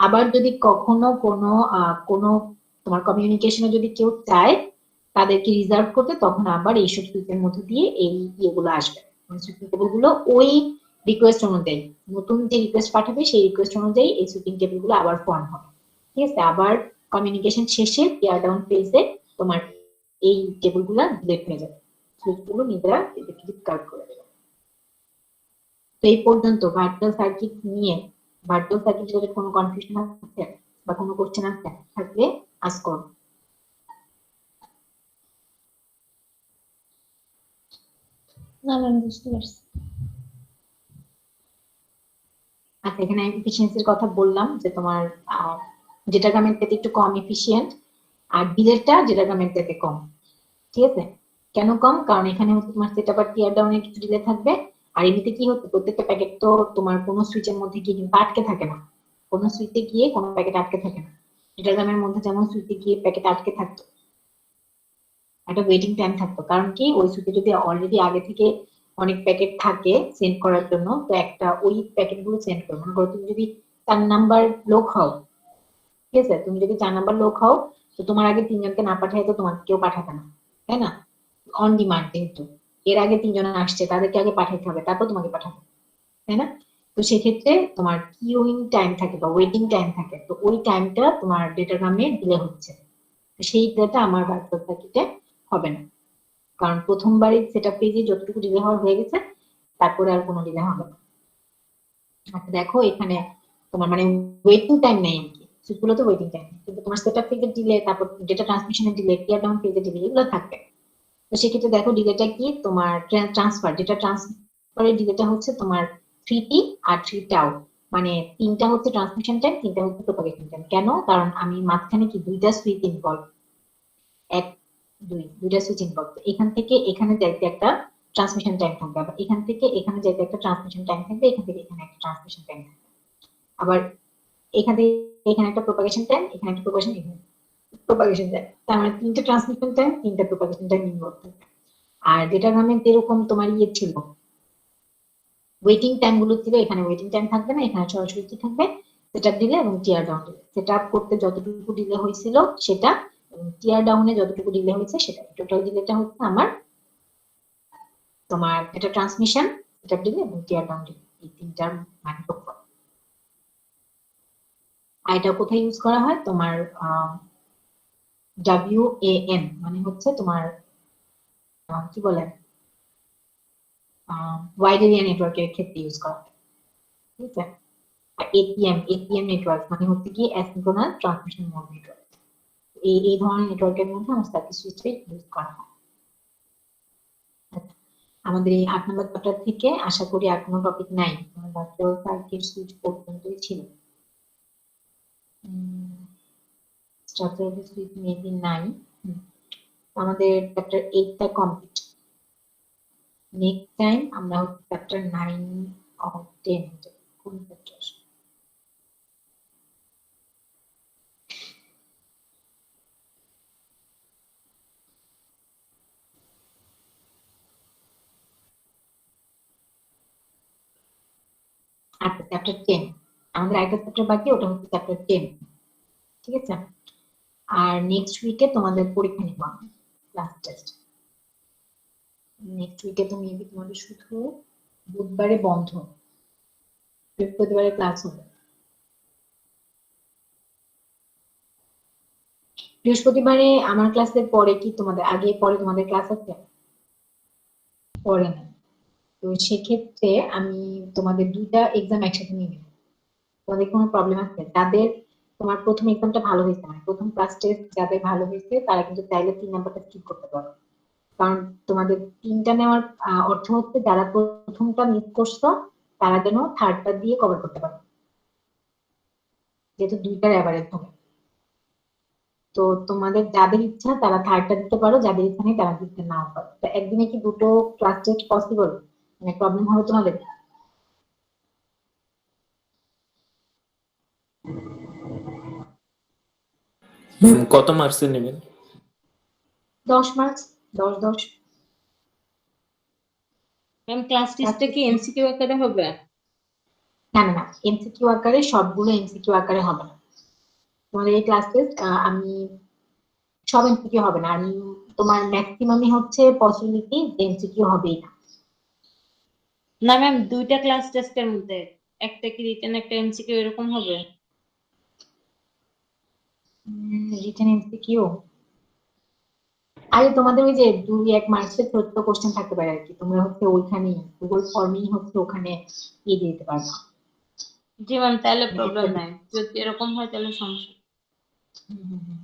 আবার যদি কখনো কোনো তোমার কমিউনিকেশনে যদি কেউ চায় তাদেরকে রিজার্ভ করতে, তখন আবার এইসব সুইচের মধ্যে দিয়ে এই ইয়েগুলো আসবে, সুইচিং টেবিল গুলো ওই রিকোয়েস্ট অনুযায়ী, নতুন যে রিকোয়েস্ট পাঠাবে সেই রিকোয়েস্ট অনুযায়ী এই সুইচিং টেবিল গুলো আবার ফর্ম হবে। ঠিক আছে, আবার কমিউনিকেশন শেষে টিয়ার ডাউন ফেজে তোমার এই টেবিল গুলা ডিলিট হয়ে যাবে, সুইচ গুলো নিজেরা এদেরকে ডিসকার্ড করে দেবে। তো এই পর্যন্ত ভার্চুয়াল সার্কিট নিয়ে, ভার্চুয়াল সার্কিট যদি কোনো কনফিউশন আছে বা কোনো কোশ্চেন আছে থাকলে আস্ক করো। না ম্যাম, বুঝতে পারছি। আচ্ছা, এখানে এফিসিয়েন্সির কথা বললাম যে তোমার যেটা গ্রামের থেকে একটু কম এফিসিয়েন্ট, আর বিলেরটা যেটা গ্রামের থেকে কম। ঠিক আছে, কেন কম, কারণ এখানে হচ্ছে তোমার সেটআপ আর টিয়ার ডাউনের কিছু ডিলে থাকবে। আর এমনিতে কি হচ্ছে, প্রত্যেকটা প্যাকেট তো তোমার কোনো সুইচের মধ্যে গিয়ে কিন্তু আটকে থাকে না, কোনো সুইচে গিয়ে কোনো প্যাকেট আটকে থাকে না। ডেটা গ্রামের মধ্যে যেমন সুইচে গিয়ে প্যাকেট আটকে থাকতো, একটা ওয়েটিং টাইম থাকতো। কারণ কি, ওই সুইচে যদি অলরেডি আগে থেকে অনেক প্যাকেট থাকে সেন্ড করার জন্য, তো একটা ওই প্যাকেট গুলো সেন্ড করবে। মনে করো তুমি যদি 4 নাম্বার লোক হও, ঠিক আছে, তুমি যদি 4 নাম্বার লোক হও, তো তোমার আগে 3 জনকে না পাঠায় তো তোমাকে কেউ পাঠাবে না, তাই না? অন ডিমান্ড, যেহেতু এর আগে 3 জন আসছে, তাদেরকে আগে পাঠাতে হবে, তারপর তোমাকে পাঠাবে, তাই না? তো সেক্ষেত্রে তোমার কিউইং টাইম থাকে বা ওয়েটিং টাইম থাকে, তো ওই টাইমটা তোমার ডেটাগ্রামে ডিলে হচ্ছে। সেই ডিলেটা আমার ভার্চুয়াল সার্কিটে হবে না, কারণ প্রথমবারই সেটআপ পেজে যতটুকু ডিলে হওয়ার হয়ে গেছে, তারপরে আর কোনো ডিলে হবে না। আচ্ছা দেখো, এখানে তোমার মানে ওয়েটিং টাইম নেই আর কি, সেগুলো তো ওয়েটিং টাইম, কিন্তু তোমার সেটআপ পেজে ডিলে, তারপর ডেটা ট্রান্সমিশনের ডিলে, টিয়ার ডাউন পেজে ডিলে, এগুলো থাকবে। তো সেক্ষেত্রে দেখো ডিলেটা কি, তোমার ট্রান্সফার, ডেটা ট্রান্সফারের ডিলেটা হচ্ছে তোমার 3t আর 3 টাউ। মানে 3টা হচ্ছে ট্রান্সমিশন টাইম, 3টা হচ্ছে প্রোপাগেশন টাইম। কেন, কারণ আমি মাঝখানে কি দুইটা সুইচ ইনভলভ, এক দুইটা সুইচ ইনভলভ। এখান থেকে এখানে যাইতে একটা ট্রান্সমিশন টাইম থাকবে, আবার এখান থেকে এখানে যাইতে একটা ট্রান্সমিশন টাইম থাকবে, এখান থেকে এখানে একটা ট্রান্সমিশন টাইম থাকবে, আবার এখান থেকে এখানে একটা প্রোপাগেশন টাইম, এখানে একটা প্রোপাগেশন টাইম। তার মানে 3টা ট্রান্সমিশন টাইম, 3টা প্রোপাগেশন টাইম ইনভলভ থাকবে। আর যেটা নামে যেরকম তোমার ইয়ে ছিল, ওয়েটিং টাইম গুলো ছিল, এখানে ওয়েটিং টাইম থাকবে না, এখানে সরাসরি কি থাকবে, সেটআপ ডিলে এবং টিয়ার ডাউন ডিলে। সেটআপ করতে যতটুকু ডিলে হয়েছিল সেটা, টিয়ার ডাউনে যতটুকু ডিলে হয়েছে সেটা, টোটাল ডিলেটা হচ্ছে আমার তোমার এটা ট্রান্সমিশন, সেটআপ ডিলে এবং টিয়ার ডাউন ডিলে, এই তিনটার মানে যোগফল। আর এটা কোথায় ইউজ করা হয়, তোমার WAN মানে হচ্ছে তোমার কি বলে, ওয়াইড এরিয়া নেটওয়ার্কের ক্ষেত্রে ইউজ করা হয়। ঠিক আছে, আর এটিএম নেটওয়ার্ক মানে হচ্ছে কি অ্যাসিনক্রোনাস ট্রান্সমিশন মোড নেটওয়ার্ক। এই ধরনের নেটওয়ার্কের মধ্যে আমার সার্কিট সুইচটা ইউজ করা হয়। আচ্ছা, আমাদের এই 8 নম্বর চ্যাপ্টার থেকে আশা করি আর কোনো টপিক নাই, ভার্চুয়াল সার্কিট সুইচ পর্যন্তই ছিল। স্ট্রাকচার অফ সুইচ মেবি নাই। আমাদের চ্যাপ্টার 8টা কমপ্লিট। নেক্সট টাইম আমরা চ্যাপ্টার 9 অর 10 কোন চ্যাপ্টার, আচ্ছা চ্যাপ্টার 10। আমাদের একটা চ্যাপ্টার বাকি, ওটা হচ্ছে চ্যাপ্টার 10। ঠিক আছে, আর নেক্সট উইকে তোমাদের পরীক্ষা নিব, ক্লাস টেস্ট। নেক্সট উইকে তো মেবি তোমাদের শুধু বুধবারে বন্ধ, বৃহস্পতিবারে ক্লাস হবে। বৃহস্পতিবারে আমার ক্লাসের পরে কি তোমাদের আগে পরে তোমাদের ক্লাস আছে? পরে না। তো সেক্ষেত্রে আমি তোমাদের দুইটা এক্সাম একসাথে নিয়ে নেব। তোমাদের কোনো প্রবলেম আছে? যাদের তোমার প্রথম এক্সামটা ভালো হয়েছে, মানে প্রথম ক্লাস টেস্ট যাদের ভালো হয়েছে তারা কিন্তু চাইলে 3 নাম্বারটা স্কিপ করতে পারো। কারণ তোমাদের 3টা নেওয়ার অর্থ হচ্ছে যারা প্রথমটা মিস করছো তারা যেন থার্ডটা দিয়ে কভার করতে পারো, যেহেতু 2টার অ্যাভারেজ হবে। তো তোমাদের যাদের ইচ্ছা তারা থার্ডটা দিতে পারো, যাদের ইচ্ছা নেই তারা দিতে নাও পারো। তো একদিনে কি দুটো ক্লাস টেস্ট পসিবল? মানে প্রবলেম হবে তোমাদের? ম্যাম কত মার্কসের নেবেন? 10 মার্কস, 10-10। ম্যাম ক্লাস টেস্টটা কি এমসিকিউ আকারে হবে? না না না, এমসিকিউ আকারে, সবগুলো এমসিকিউ আকারে হবে না। তোমাদের এই ক্লাস টেস্ট আমি সব এমসিকিউ হবে না, আমি তোমার ম্যাক্সিমামই হচ্ছে পসিবিলিটি যে এমসিকিউ হবেই না। না ম্যাম, দুইটা ক্লাস টেস্টের মধ্যে একটা কি রিটেন একটা এমসিকিউ এরকম হবে? রিটেন এমসিকিউ, আরে তোমাদের ওই যে 2-1 মার্কসের ছোট্ট কোশ্চেন থাকতে পারে আর কি, তোমরা হচ্ছে ওইখানে গুগল ফর্মেই হচ্ছে ওখানে দিয়ে দিতে পারবে। জি ম্যাম, তাহলে মানে প্রবলেম একটা- নাই। যদি এরকম হয় তাহলে সমস্যা নেই। হুম, হুম, হুম।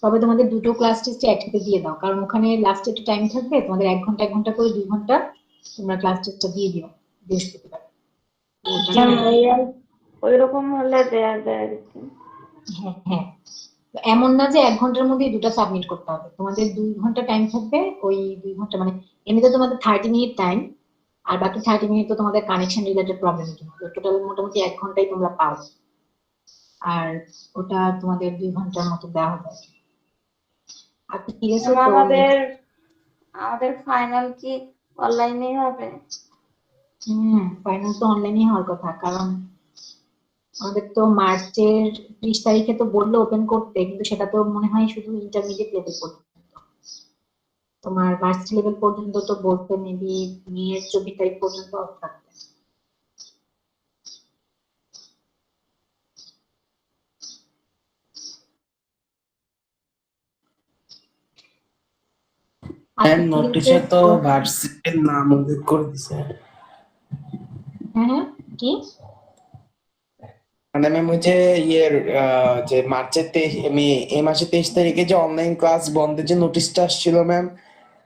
তবে তোমাদের দুটো ক্লাস টেস্ট একসাথে দিয়ে দাও, কারণ ওখানে লাস্টে একটু টাইম থাকবে, তোমাদের 1 ঘন্টা করে 2 ঘন্টা তোমরা ক্লাস টেস্টটা দিয়ে দিও বৃহস্পতিবার। ওইরকম হলে দেয়া যায় আর কি। হ্যাঁ হ্যাঁ, তো এমন না যে 1 ঘন্টার মধ্যে দুটো সাবমিট করতে হবে, তোমাদের 2 ঘন্টা টাইম থাকবে। ওই 2 ঘন্টা মানে এমনিতে তোমাদের 30 মিনিট টাইম, আর বাকি 30 মিনিট তো তোমাদের কানেকশন রিলেটেড প্রবলেমের জন্য, টোটাল মোটামুটি 1 ঘন্টাই তোমরা পাও। আর ওটা তোমাদের 2 ঘন্টার মতো দেওয়া হবে। আর কি ঠিক আছে তো। আমাদের আমাদের ফাইনাল কি অনলাইনেই হবে? ফাইনাল তো অনলাইনে হওয়ার কথা, কারণ আমাদের তো মার্চের 30 তারিখে তো বললো ওপেন করতে, কিন্তু সেটা তো মনে হয় শুধু ইন্টারমিডিয়েট লেভেল পর্যন্ত। তোমার ভার্সিটি লেভেল পর্যন্ত তো বলতে মেবি মেয়ের 24 তারিখ পর্যন্ত অফ থাকবে। আচ্ছা ম্যাম ঠিক আছে নোটিশে তো তো। ভার্সিটির নাম উল্লেখ করে দিছে। হ্যাঁ হ্যাঁ, কি? মানে ম্যাম ওই যে ইয়ের যে মার্চের 23 এই মাসের 23 তারিখে যে অনলাইন ক্লাস বন্ধের যে নোটিশটা আসছিল ম্যাম,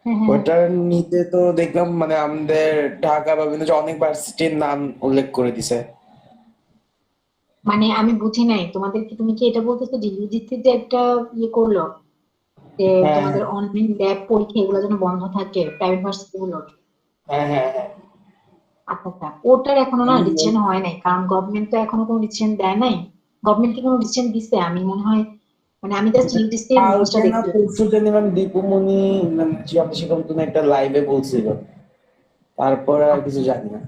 হ্যাঁ হ্যাঁ হ্যাঁ। ওটার নিচে তো দেখলাম মানে আমাদের ঢাকা বা বিভিন্ন যে অনেক ভার্সিটির নাম উল্লেখ করে দিছে। মানে আমি বুঝি নাই তোমাদের কি, তুমি কি এটা বলতেছো যে ইউজিসি যে একটা ইয়ে করলো যে হ্যাঁ তোমাদের অনলাইন ল্যাব পরীক্ষা এগুলো যেন বন্ধ থাকে প্রাইভেট ভার্সিটি গুলো? হ্যাঁ হ্যাঁ হ্যাঁ আচ্ছা আচ্ছা, ওটার এখনো না ডিসিশন হয় নাই, কারণ গভর্নমেন্ট তো এখনো কোনো ডিসিশন দেয় নাই। গভর্নমেন্ট কি কোনো ডিসিশন দিছে? আমি মনে হয়, মানে আমি জাস্ট ইউজিসি এর নিউজটা কালকে না দেখছি। পরশু দিন ম্যাম দীপুমণি মানে সেরকম তুমি একটা লাইভে বলছিল, তারপরে আর কিছু জানি না।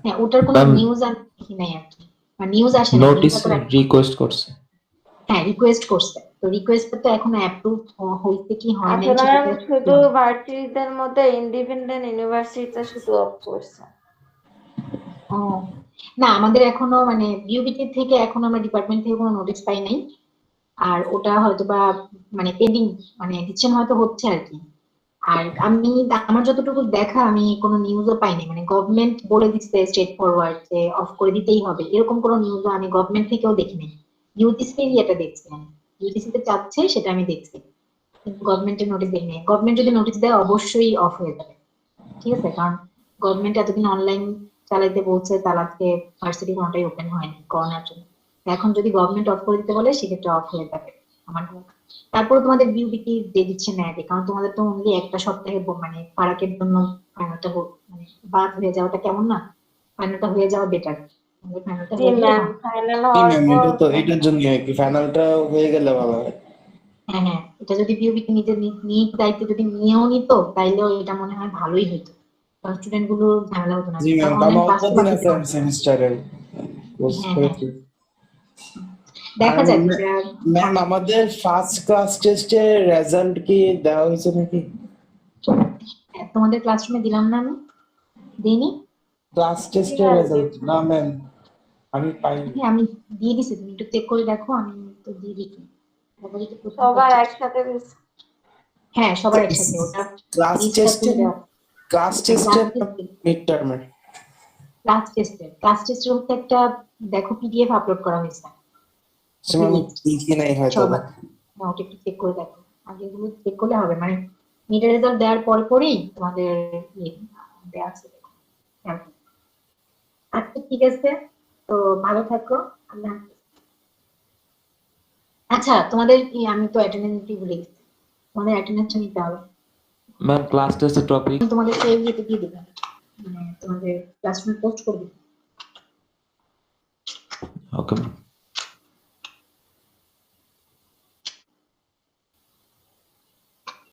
হ্যাঁ, ওটার কোনো ম্যাম নিউজ আমি দেখি নাই আর কি, মানে নিউজ আসে নাই, নোটিস নিউজটা তো রিকোয়েস্ট করছে। হ্যাঁ রিকোয়েস্ট করছে, তো রিকোয়েস্টটা তো এখনো অ্যাপ্রুভ হইছে কি হয় নাই আসলে সেটা তো। শুধু ভার্সিটিদের মধ্যে ইন্ডিপেন্ডেন্ট ইউনিভার্সিটিটা শুধু অফ করছে। ও না, আমাদের এখনো মানে বিউবিটি থেকে এখনো আমরা ডিপার্টমেন্ট থেকে কোনো নোটিশ পাই নাই। আর ওটা হয়তো বা মানে পেন্ডিং, মানে ডিসিশন হয়তো হচ্ছে আর কি। আর আমি, আমার যতটুকু দেখা, আমি কোনো নিউজও পাইনি, মানে গভর্নমেন্ট বলে দিচ্ছে স্ট্রেট ফরওয়ার্ড যে অফ করে দিতেই হবে, এরকম কোনো নিউজও আমি গভর্নমেন্ট থেকেও দেখিনি। ইউজিসি এটা দেখছি আমি, ইউজিসি তে চাচ্ছে সেটা আমি দেখছি, কিন্তু গভর্নমেন্টের নোটিশ দেখিনি। গভর্নমেন্ট যদি নোটিশ দেয় অবশ্যই অফ হয়ে যাবে, ঠিক আছে? কারণ গভর্নমেন্ট এতদিন অনলাইন চালাইতে বলছে, তার আজকে ভার্সিটি কোনটাই ওপেন হয়নি করোনার জন্য। তো এখন যদি গভর্নমেন্ট অফ করে দিতে বলে সেক্ষেত্রে অফ হয়ে যাবে আমার ধারণা। তারপরে তোমাদের বিউবিটি দিয়ে দিচ্ছে না আগে, কারণ তোমাদের তো অনলি একটা সপ্তাহে মানে ফারাকের জন্য ফাইনালটা মানে বাদ হয়ে যাওয়াটা কেমন না? ফাইনালটা হয়ে যাওয়া বেটার, ফাইনালটা জি হয়ে গেলে ম্যাম, ভালো। ফাইনাল জি হওয়ার ম্যাম, পর এটা তো এটার জন্য আর কি, ফাইনালটা হয়ে গেলে ভালো হয়। হ্যাঁ হ্যাঁ, এটা যদি বিউবিটি নিজের নিজ দায়িত্বে যদি নিয়েও নিত তাইলেও এটা মনে হয় ভালোই হতো, কারণ স্টুডেন্ট গুলো ঝামেলা হতো না, জি ম্যাম, কারণ কারণ অনলাইন অল্প ক্লাস তো দিন বাকি আছে দিও। সেমিস্টারের কোর্স হ্যাঁ হ্যাঁ, করেছি। আর দেখা যাক ম্যাম আমাদের ফার্স্ট ক্লাস টেস্টের রেজাল্ট কি দেওয়া হয়েছে নাকি? তোমাদের ক্লাসরুমে দিলাম না আমি? দিইনি? ক্লাস টেস্টের রেজাল্ট না ম্যাম, আমি পাইনি। হ্যাঁ আমি দিয়ে দিছি, তুমি একটু চেক করে দেখো, আমি তো দিয়ে দিচ্ছি। তারপরে তো প্রথম সবার class test। একসাথে দিছে। হ্যাঁ সবার একসাথে, ওটা ক্লাস লিস্টটা টেস্টের খুলে দেওয়া। ক্লাস ক্লাস টেস্টের টেস্ট মিড টার্মের। ক্লাস টেস্টের হচ্ছে একটা দেখো পিডিএফ আপলোড করা হয়েছে আসলে আমি দেখি নাই হয়তো বা। সবার ওটা একটু চেক করে দেখো আগে এগুলো চেক করলে হবে মানে মিড রেজাল্ট দেওয়ার পরেই তোমাদের দেওয়া আছে আচ্ছা ঠিক আছে তো ভালো থাকো আল্লাহ হাফেজ। আচ্ছা তোমাদের আমি তো অ্যাটেন্ডেন্স দিতে ভুলে গেছি তোমাদের অ্যাটেন্ডেন্সটা নিতে হবে ম্যাম ক্লাস টেস্টের টপিক আমি তোমাদেরকে ইয়েতে দিয়ে দেবো মানে তোমাদের ক্লাসরুমে পোস্ট করে দেবো ওকে